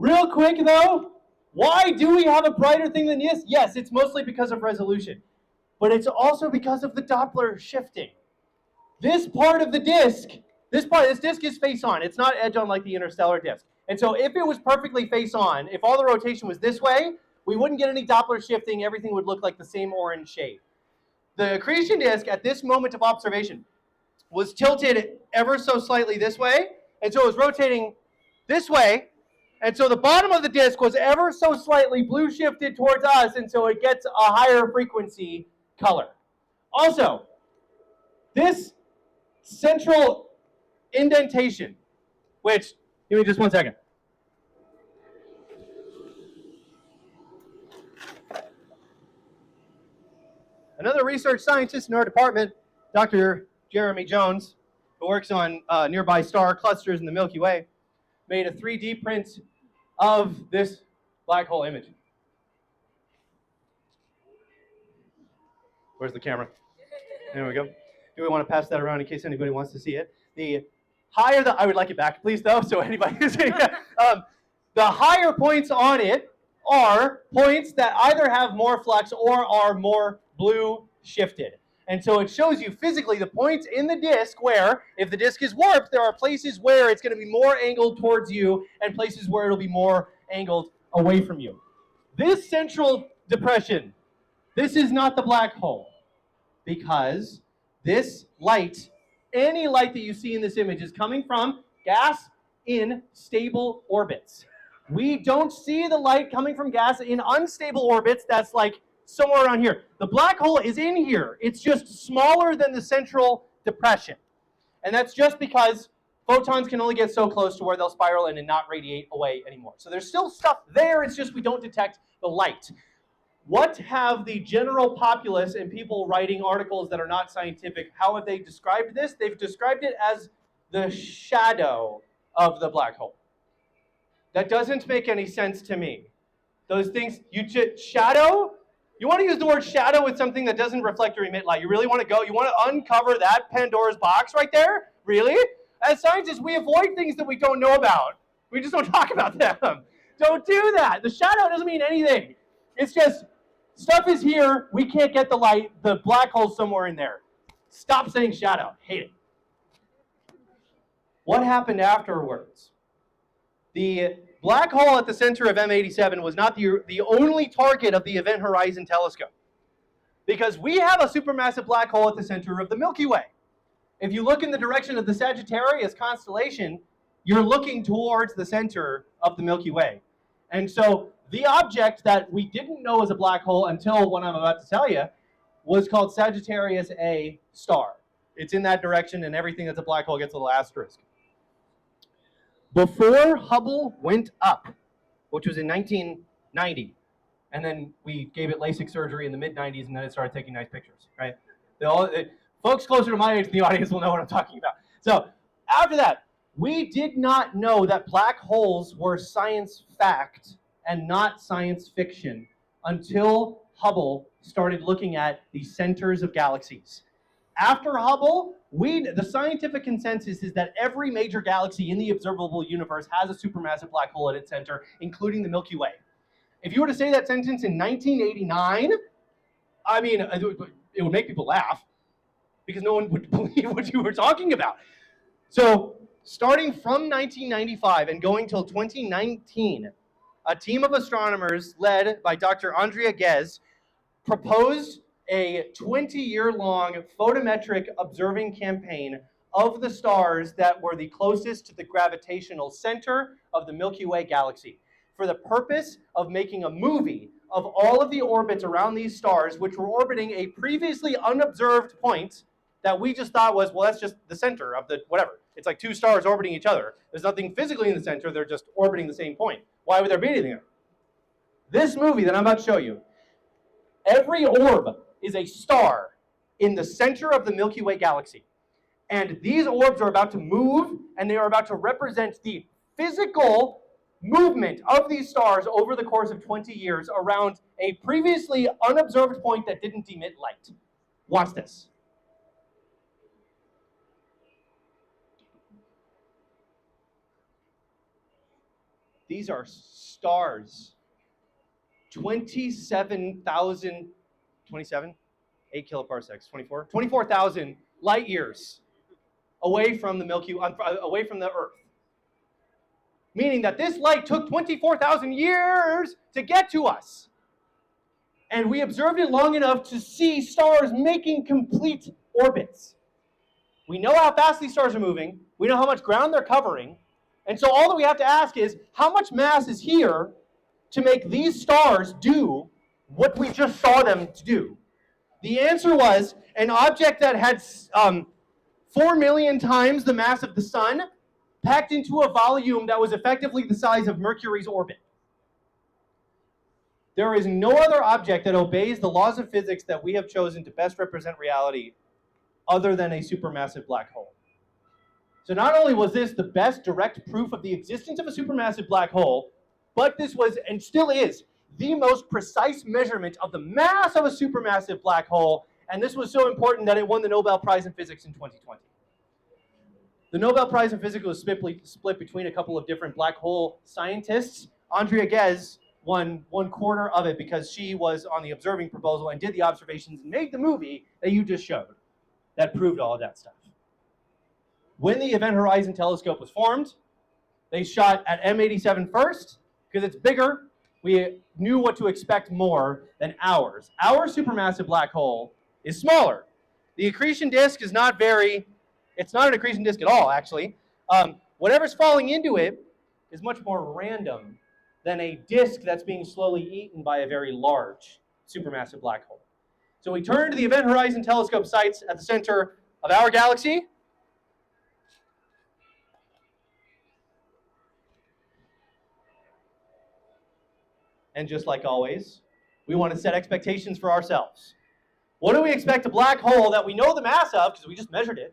Speaker 1: Real quick though, why do we have a brighter thing than this? Yes, it's mostly because of resolution, but it's also because of the Doppler shifting. This part of the disk, this disk is face on. It's not edge on like the interstellar disk. And so if it was perfectly face on, if all the rotation was this way, we wouldn't get any Doppler shifting. Everything would look like the same orange shade. The accretion disk at this moment of observation was tilted ever so slightly this way, and so it was rotating this way, and so the bottom of the disk was ever so slightly blue shifted towards us, and so it gets a higher frequency color. Also, this central indentation, which, give me just 1 second. Another research scientist in our department, Dr. Jeremy Jones, who works on nearby star clusters in the Milky Way, made a 3D print of this black hole image. Where's the camera? There we go. Do we want to pass that around in case anybody wants to see it? The higher I would like it back, please, though, so anybody can see it. The higher points on it are points that either have more flux or are more blue shifted. And so it shows you physically the points in the disk where, if the disk is warped, there are places where it's going to be more angled towards you and places where it'll be more angled away from you. This central depression, this is not the black hole, because this light, any light that you see in this image, is coming from gas in stable orbits. We don't see the light coming from gas in unstable orbits that's like somewhere around here. The black hole is in here. It's just smaller than the central depression. And that's just because photons can only get so close to where they'll spiral in and not radiate away anymore. So there's still stuff there, it's just we don't detect the light. What have the general populace and people writing articles that are not scientific, how have they described this? They've described it as the shadow of the black hole. That doesn't make any sense to me. Those things, shadow? You want to use the word shadow with something that doesn't reflect or emit light. You really want to go, you want to uncover that Pandora's box right there? Really? As scientists, we avoid things that we don't know about. We just don't talk about them. Don't do that. The shadow doesn't mean anything. It's just, stuff is here, we can't get the light, the black hole's somewhere in there. Stop saying shadow. Hate it. What happened afterwards? The black hole at the center of M87 was not the only target of the Event Horizon Telescope, because we have a supermassive black hole at the center of the Milky Way. If you look in the direction of the Sagittarius constellation, you're looking towards the center of the Milky Way. And so the object that we didn't know was a black hole until what I'm about to tell you was called Sagittarius A star. It's in that direction, and everything that's a black hole gets a little asterisk. Before Hubble went up, which was in 1990, and then we gave it LASIK surgery in the mid-90s, and then it started taking nice pictures, right? Folks closer to my age in the audience will know what I'm talking about. So after that, we did not know that black holes were science fact and not science fiction until Hubble started looking at the centers of galaxies. After Hubble, the scientific consensus is that every major galaxy in the observable universe has a supermassive black hole at its center, including the Milky Way. If you were to say that sentence in 1989, I mean, it would make people laugh, because no one would believe what you were talking about. So, starting from 1995 and going till 2019, a team of astronomers led by Dr. Andrea Ghez proposed a 20-year-long photometric observing campaign of the stars that were the closest to the gravitational center of the Milky Way galaxy, for the purpose of making a movie of all of the orbits around these stars, which were orbiting a previously unobserved point that we just thought was, well, that's just the center of the whatever. It's like two stars orbiting each other. There's nothing physically in the center, they're just orbiting the same point. Why would there be anything there? This movie that I'm about to show you, every orb is a star in the center of the Milky Way galaxy. And these orbs are about to move, and they are about to represent the physical movement of these stars over the course of 20 years around a previously unobserved point that didn't emit light. Watch this. These are stars. 27,000, 27? 8 kiloparsecs, 24? 24,000 light years away from the Milky Way, away from the Earth. Meaning that this light took 24,000 years to get to us. And we observed it long enough to see stars making complete orbits. We know how fast these stars are moving. We know how much ground they're covering. And so all that we have to ask is, how much mass is here to make these stars do what we just saw them to do? The answer was an object that had 4 million times the mass of the sun packed into a volume that was effectively the size of Mercury's orbit. There is no other object that obeys the laws of physics that we have chosen to best represent reality other than a supermassive black hole. So not only was this the best direct proof of the existence of a supermassive black hole, but this was, and still is, the most precise measurement of the mass of a supermassive black hole, and this was so important that it won the Nobel Prize in Physics in 2020. The Nobel Prize in Physics was split between a couple of different black hole scientists. Andrea Ghez won 1/4 of it because she was on the observing proposal and did the observations and made the movie that you just showed that proved all of that stuff. When the Event Horizon Telescope was formed, they shot at M87 first because it's bigger. We knew what to expect more than ours. Our supermassive black hole is smaller. The accretion disk is not it's not an accretion disk at all, actually. Whatever's falling into it is much more random than a disk that's being slowly eaten by a very large supermassive black hole. So we turn to the Event Horizon Telescope sites at the center of our galaxy. And just like always, we want to set expectations for ourselves. What do we expect a black hole that we know the mass of, because we just measured it,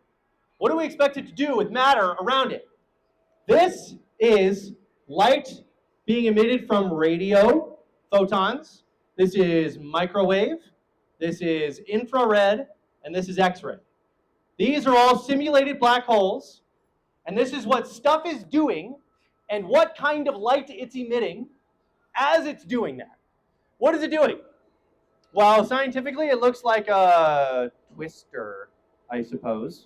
Speaker 1: what do we expect it to do with matter around it? This is light being emitted from radio photons. This is microwave. This is infrared. And this is X-ray. These are all simulated black holes. And this is what stuff is doing and what kind of light it's emitting as it's doing that. What is it doing? Well, scientifically, it looks like a twister, I suppose.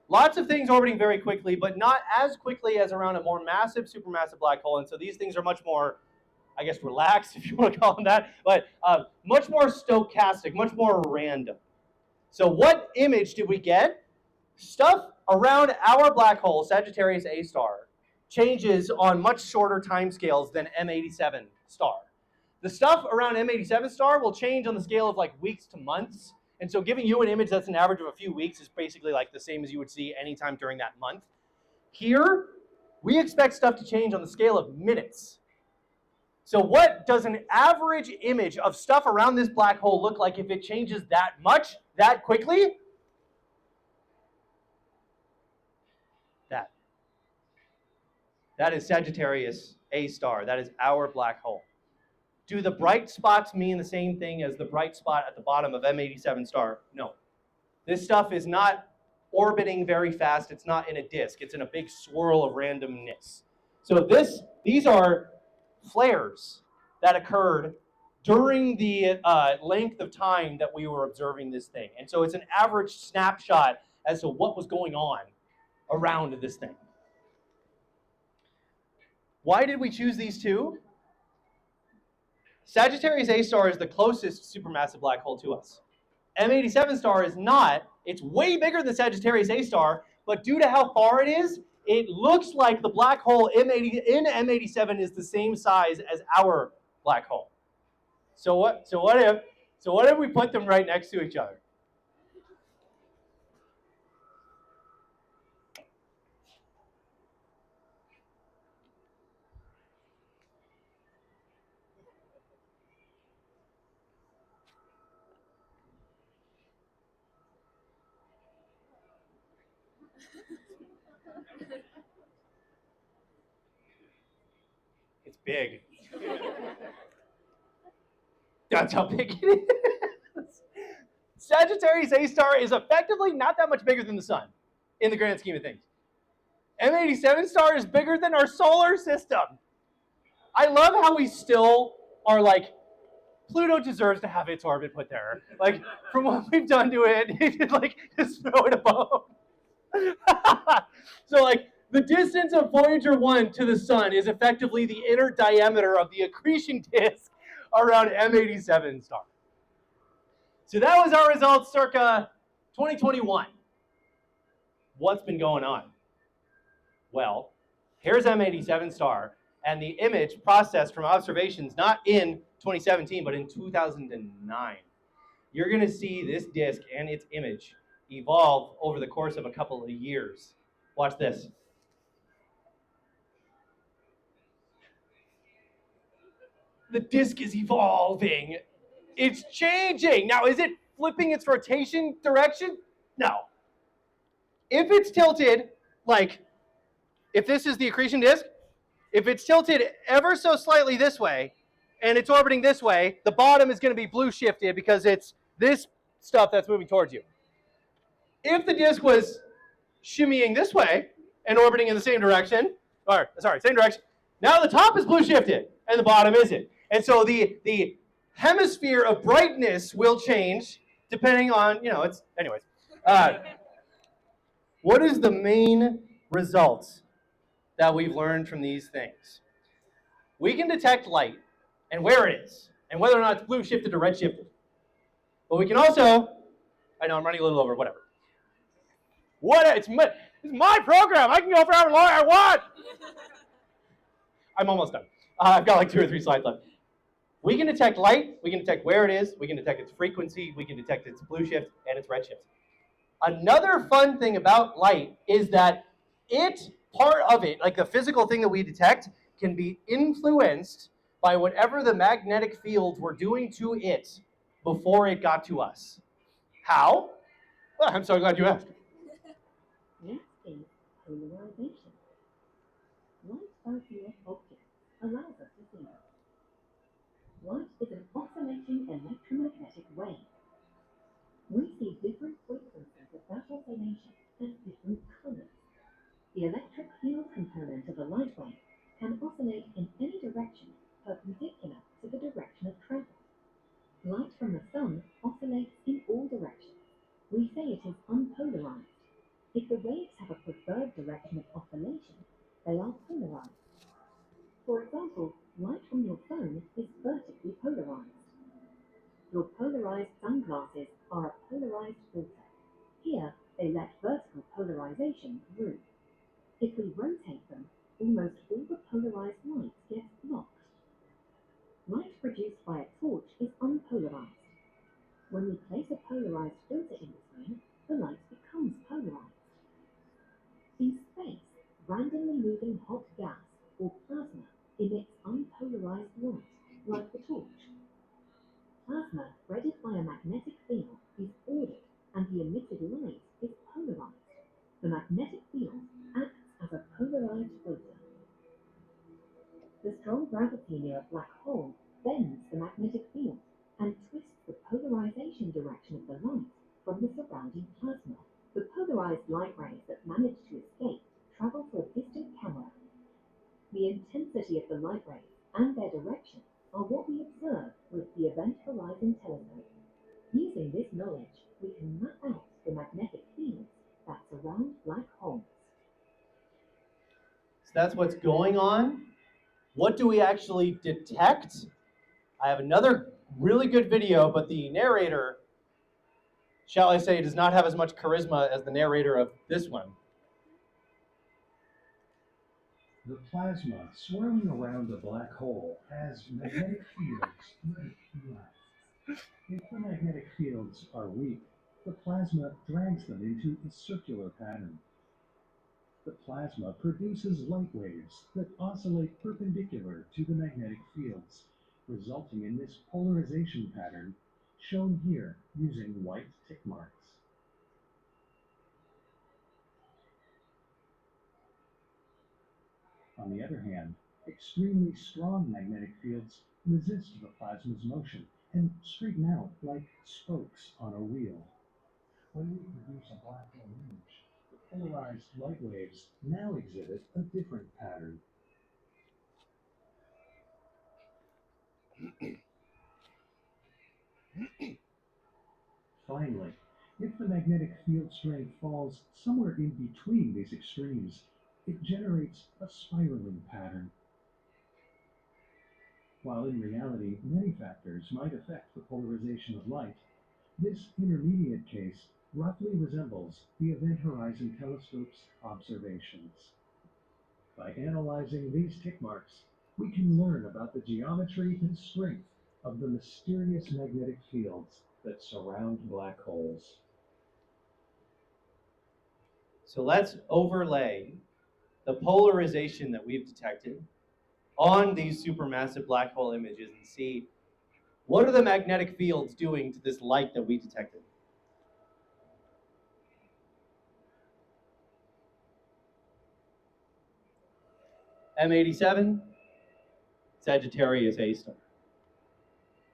Speaker 1: Lots of things orbiting very quickly, but not as quickly as around a more massive supermassive black hole. And so these things are much more, I guess, relaxed, if you want to call them that, but much more stochastic, much more random. So what image did we get? Stuff around our black hole, Sagittarius A star, changes on much shorter timescales than M87 star. The stuff around M87 star will change on the scale of like weeks to months. And so giving you an image that's an average of a few weeks is basically like the same as you would see anytime during that month. Here, we expect stuff to change on the scale of minutes. So what does an average image of stuff around this black hole look like if it changes that much, that quickly? That is Sagittarius A star. That is our black hole. Do the bright spots mean the same thing as the bright spot at the bottom of M87 star? No. This stuff is not orbiting very fast. It's not in a disk. It's in a big swirl of randomness. So these are flares that occurred during the length of time that we were observing this thing. And so it's an average snapshot as to what was going on around this thing. Why did we choose these two? Sagittarius A star is the closest supermassive black hole to us. M87 star is not. It's way bigger than Sagittarius A star, but due to how far it is, it looks like the black hole in M87 is the same size as our black hole. So what if we put them right next to each other? It's big. That's how big it is. Sagittarius A star is effectively not that much bigger than the sun in the grand scheme of things. M87 star is bigger than our solar system. I love how we still are like, Pluto deserves to have its orbit put there. Like, from what we've done to it, like, just throw it above. So, like, the distance of Voyager 1 to the sun is effectively the inner diameter of the accretion disk around M87 star. So that was our results circa 2021. What's been going on? Well, here's M87 star, and the image processed from observations not in 2017, but in 2009. You're going to see this disk and its image evolve over the course of a couple of years. Watch this. The disk is evolving. It's changing. Now, is it flipping its rotation direction? No. If it's tilted, like, if this is the accretion disk, if it's tilted ever so slightly this way, and it's orbiting this way, the bottom is going to be blue shifted because it's this stuff that's moving towards you. If the disk was shimmying this way and orbiting in the same direction, or sorry, same direction, now the top is blue shifted and the bottom isn't. And so the hemisphere of brightness will change depending on, it's, anyways. What is the main result that we've learned from these things? We can detect light and where it is, and whether or not it's blue shifted or red shifted. But we can also, I know I'm running a little over, whatever. It's my program. I can go for however long I want. I'm almost done. I've got like 2 or 3 slides left. We can detect light. We can detect where it is. We can detect its frequency. We can detect its blue shift and its red shift. Another fun thing about light is that part of it, like the physical thing that we detect, can be influenced by whatever the magnetic fields were doing to it before it got to us. How? Well, I'm so glad you asked.
Speaker 5: Next is polarization. Light RCF object allows us to see them. Light is an oscillating electromagnetic wave. We see different frequencies of that oscillation as different colors. The electric field component of a light wave can oscillate in any direction perpendicular to the direction of travel. Light from the sun oscillates in all directions. We say it is unpolarized. If the waves have a preferred direction of oscillation, they are polarized. For example, light from your phone is vertically polarized. Your polarized sunglasses are a polarized filter. Here, they let vertical polarization through. If we rotate them, almost all the polarized light gets blocked. Light produced by a torch is unpolarized. When we place a polarized filter in between, the light becomes polarized. In space, randomly moving hot gas, or plasma, emits unpolarized light, like the torch. Plasma, threaded by a magnetic field, is ordered, and the emitted light is polarized. The magnetic field acts as a polarized filter. The strong gravity near a black hole bends the magnetic field and twists the polarization direction of the light from the surrounding plasma. The polarized light rays that manage to escape travel to a distant camera. The intensity of the light rays and their direction are what we observe with the Event Horizon Telescope. Using this knowledge, we can map out the magnetic fields that surround black holes.
Speaker 1: So that's what's going on. What do we actually detect? I have another really good video, but the narrator, shall I say, does not have as much charisma as the narrator of this one.
Speaker 6: The plasma swirling around a black hole has magnetic fields right and left. If the magnetic fields are weak, the plasma drags them into a circular pattern. The plasma produces light waves that oscillate perpendicular to the magnetic fields, resulting in this polarization pattern shown here using white tick marks. On the other hand, extremely strong magnetic fields resist the plasma's motion and straighten out like spokes on a wheel. When we produce a black hole image, the polarized light waves now exhibit a different pattern. Finally, if the magnetic field strength falls somewhere in between these extremes, it generates a spiraling pattern. While in reality, many factors might affect the polarization of light, this intermediate case roughly resembles the Event Horizon Telescope's observations. By analyzing these tick marks, we can learn about the geometry and strength of the mysterious magnetic fields that surround black holes.
Speaker 1: So let's overlay the polarization that we've detected on these supermassive black hole images and see what are the magnetic fields doing to this light that we detected. M87, Sagittarius A star.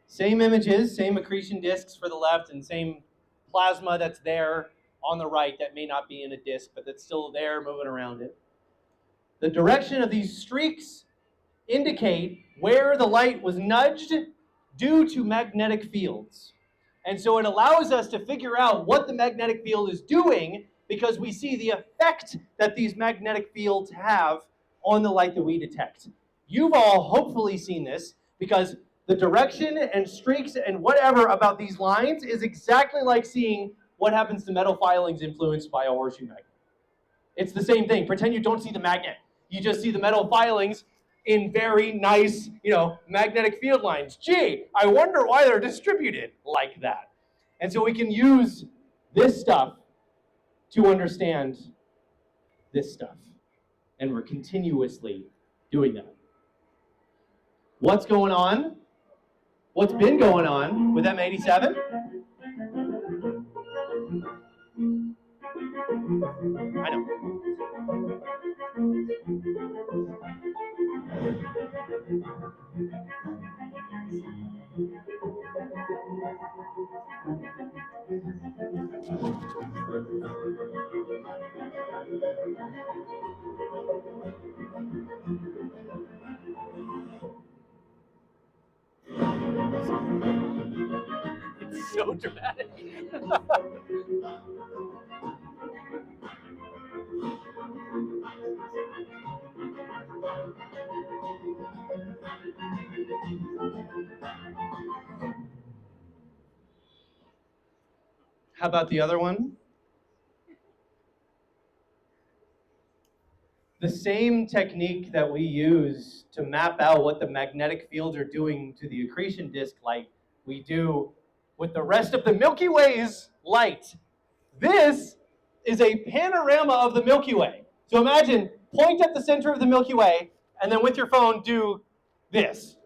Speaker 1: Same images, same accretion disks for the left, and same plasma that's there on the right that may not be in a disk, but that's still there moving around it. The direction of these streaks indicate where the light was nudged due to magnetic fields. And so it allows us to figure out what the magnetic field is doing because we see the effect that these magnetic fields have on the light that we detect. You've all hopefully seen this because the direction and streaks and whatever about these lines is exactly like seeing what happens to metal filings influenced by a horseshoe magnet. It's the same thing. Pretend you don't see the magnet. You just see the metal filings in very nice, magnetic field lines. Gee, I wonder why they're distributed like that. And so we can use this stuff to understand this stuff. And we're continuously doing that. What's going on? What's been going on with M87? I know. It's so dramatic. How about the other one? The same technique that we use to map out what the magnetic fields are doing to the accretion disk light, we do with the rest of the Milky Way's light. This is a panorama of the Milky Way. So imagine, point at the center of the Milky Way, and then with your phone do this.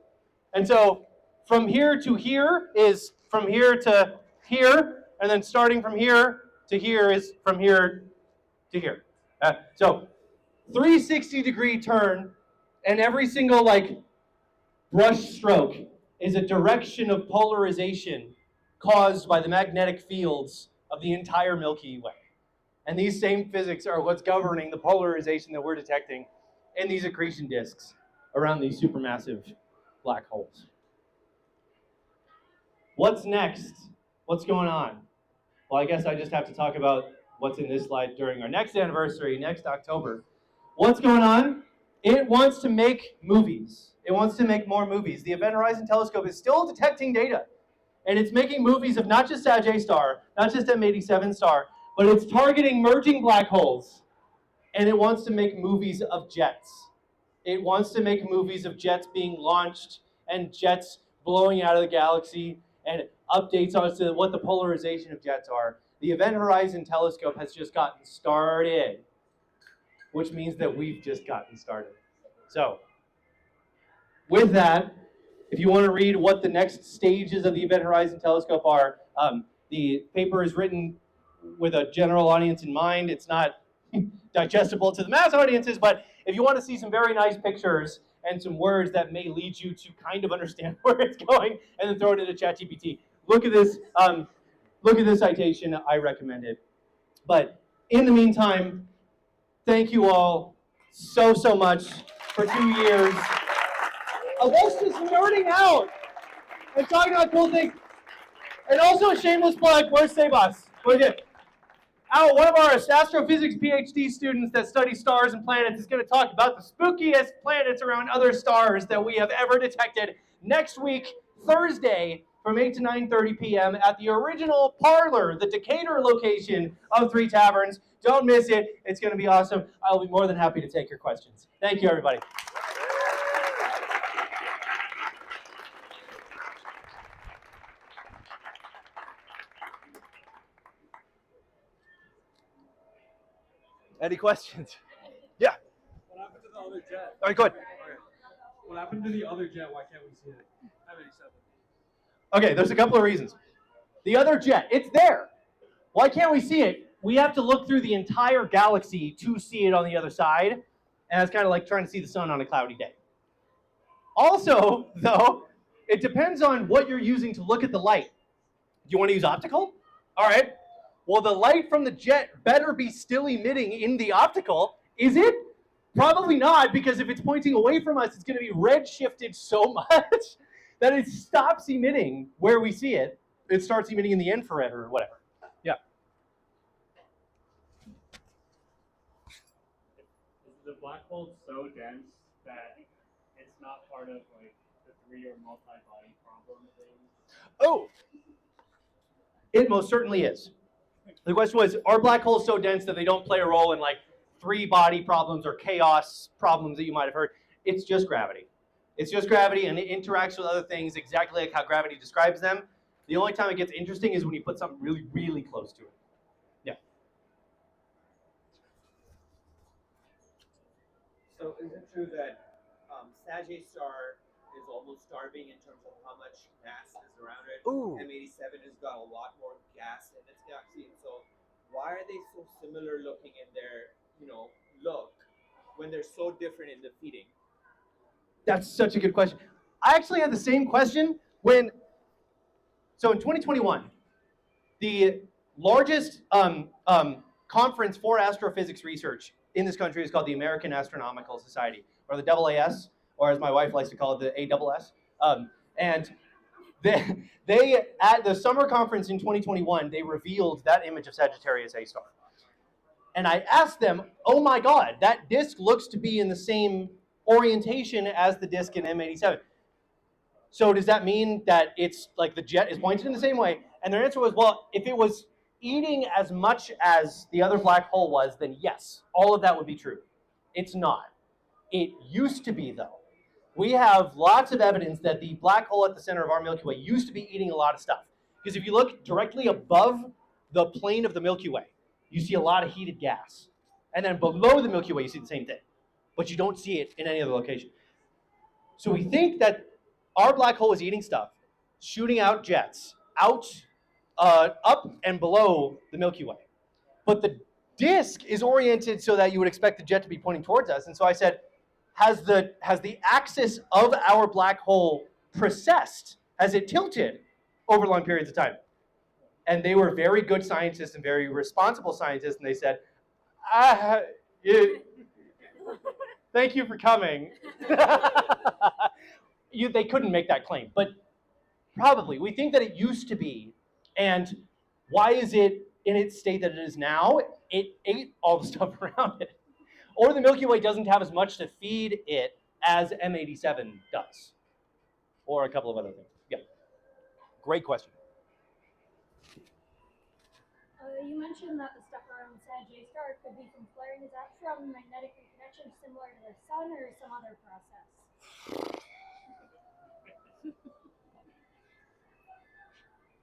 Speaker 1: And so from here to here is from here to here, and then starting from here to here is from here to here. So 360-degree turn, and every single brush stroke is a direction of polarization caused by the magnetic fields of the entire Milky Way. And these same physics are what's governing the polarization that we're detecting in these accretion disks around these supermassive black holes. What's next? What's going on? Well, I guess I just have to talk about what's in this slide during our next anniversary, next October. What's going on? It wants to make movies. It wants to make more movies. The Event Horizon Telescope is still detecting data. And it's making movies of not just Sag A star, not just M87 star, but it's targeting merging black holes. And it wants to make movies of jets. It wants to make movies of jets being launched and jets blowing out of the galaxy and updates as to what the polarization of jets are. The Event Horizon Telescope has just gotten started, which means that we've just gotten started. So, with that, if you want to read what the next stages of the Event Horizon Telescope are, the paper is written with a general audience in mind. It's not digestible to the mass audiences, but if you want to see some very nice pictures and some words that may lead you to kind of understand where it's going, and then throw it into ChatGPT, look at this. Look at this citation. I recommend it. But in the meantime, thank you all so much for 2 years of us just nerding out and talking about cool things. And also a shameless plug, where's Sebas? We're good. One of our astrophysics PhD students that studies stars and planets is going to talk about the spookiest planets around other stars that we have ever detected next week, Thursday, from 8 to 9:30 p.m. at the original Parlour, the Decatur location of Three Taverns. Don't miss it. It's going to be awesome. I'll be more than happy to take your questions. Thank you, everybody. Any questions? Yeah.
Speaker 7: What happened to the other jet?
Speaker 1: All right, good.
Speaker 7: What happened to the other jet? Why can't we see it?
Speaker 1: Okay, there's a couple of reasons. The other jet, it's there. Why can't we see it? We have to look through the entire galaxy to see it on the other side. And it's kind of like trying to see the sun on a cloudy day. Also, though, it depends on what you're using to look at the light. Do you want to use optical? All right. Well, the light from the jet better be still emitting in the optical. Is it? Probably not, because if it's pointing away from us, it's going to be redshifted so much that it stops emitting where we see it. It starts emitting in the infrared or whatever. Yeah.
Speaker 8: Is the black hole so dense that it's not part of like the three or multi-body problem thing?
Speaker 1: Oh, it most certainly is. The question was, are black holes so dense that they don't play a role in like three-body problems or chaos problems that you might have heard? It's just gravity. It's just gravity, and it interacts with other things exactly like how gravity describes them. The only time it gets interesting is when you put something really, really close to it. Yeah.
Speaker 9: So is it true that Sagittarius star is almost starving in terms of how much gas is around it?
Speaker 1: Ooh.
Speaker 9: M87 has got a lot more gas in its galaxy, and so why are they so similar looking in their, look when they're so different in the feeding?
Speaker 1: That's such a good question. I actually had the same question so in 2021, the largest conference for astrophysics research in this country is called the American Astronomical Society, or the AAS, or as my wife likes to call it, the ASS. And they at the summer conference in 2021, they revealed that image of Sagittarius A star. And I asked them, oh my God, that disk looks to be in the same orientation as the disk in M87. So does that mean that it's like the jet is pointed in the same way? And their answer was, well, if it was eating as much as the other black hole was, then yes, all of that would be true. It's not. It used to be, though. We have lots of evidence that the black hole at the center of our Milky Way used to be eating a lot of stuff. Because if you look directly above the plane of the Milky Way, you see a lot of heated gas. And then below the Milky Way, you see the same thing. But you don't see it in any other location. So we think that our black hole is eating stuff, shooting out jets, up and below the Milky Way. But the disk is oriented so that you would expect the jet to be pointing towards us. And so I said, has the axis of our black hole precessed? Has it tilted over long periods of time? And they were very good scientists and very responsible scientists, and they said, thank you for coming. They couldn't make that claim, but probably. We think that it used to be, and why is it in its state that it is now? It ate all the stuff around it. Or the Milky Way doesn't have as much to feed it as M87 does. Or a couple of other things. Yeah. Great question.
Speaker 10: You mentioned that the stuff around Sagittarius star could be from flaring. Is that from magnetic reconnection similar to the sun or some other process?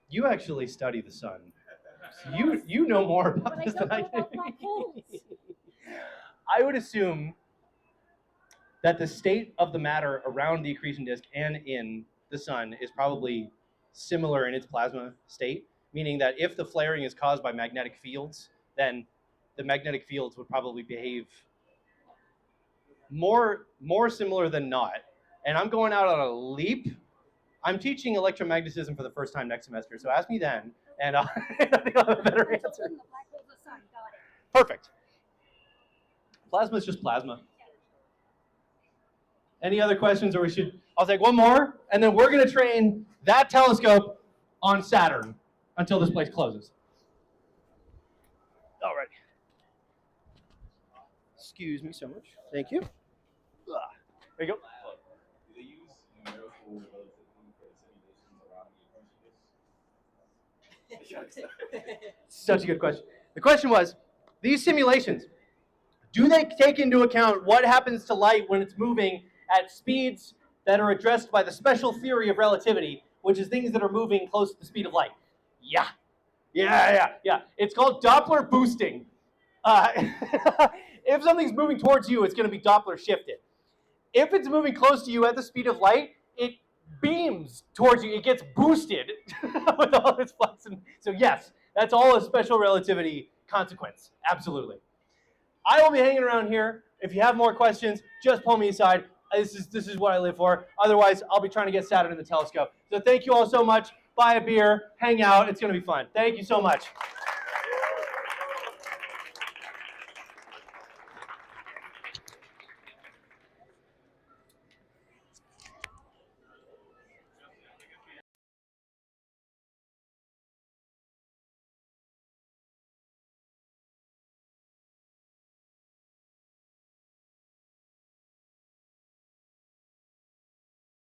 Speaker 1: You actually study the sun. So you know more about this than I do. I would assume that the state of the matter around the accretion disk and in the sun is probably similar in its plasma state, meaning that if the flaring is caused by magnetic fields, then the magnetic fields would probably behave more similar than not. And I'm going out on a leap. I'm teaching electromagnetism for the first time next semester, so ask me then, and I think I'll have a better answer. Perfect. Plasma is just plasma. Any other questions, or I'll take one more, and then we're going to train that telescope on Saturn until this place closes. All right. Excuse me so much. Thank you. There you go.
Speaker 2: Do they use numerical relativity for the simulations around the
Speaker 1: Such a good question. The question was, these simulations, do they take into account what happens to light when it's moving at speeds that are addressed by the special theory of relativity, which is things that are moving close to the speed of light? Yeah. It's called Doppler boosting. If something's moving towards you, it's going to be Doppler shifted. If it's moving close to you at the speed of light, it beams towards you. It gets boosted with all its flux. So yes, that's all a special relativity consequence. Absolutely. I will be hanging around here. If you have more questions, just pull me aside. This is what I live for. Otherwise, I'll be trying to get Saturn in the telescope. So thank you all so much. Buy a beer, hang out. It's going to be fun. Thank you so much.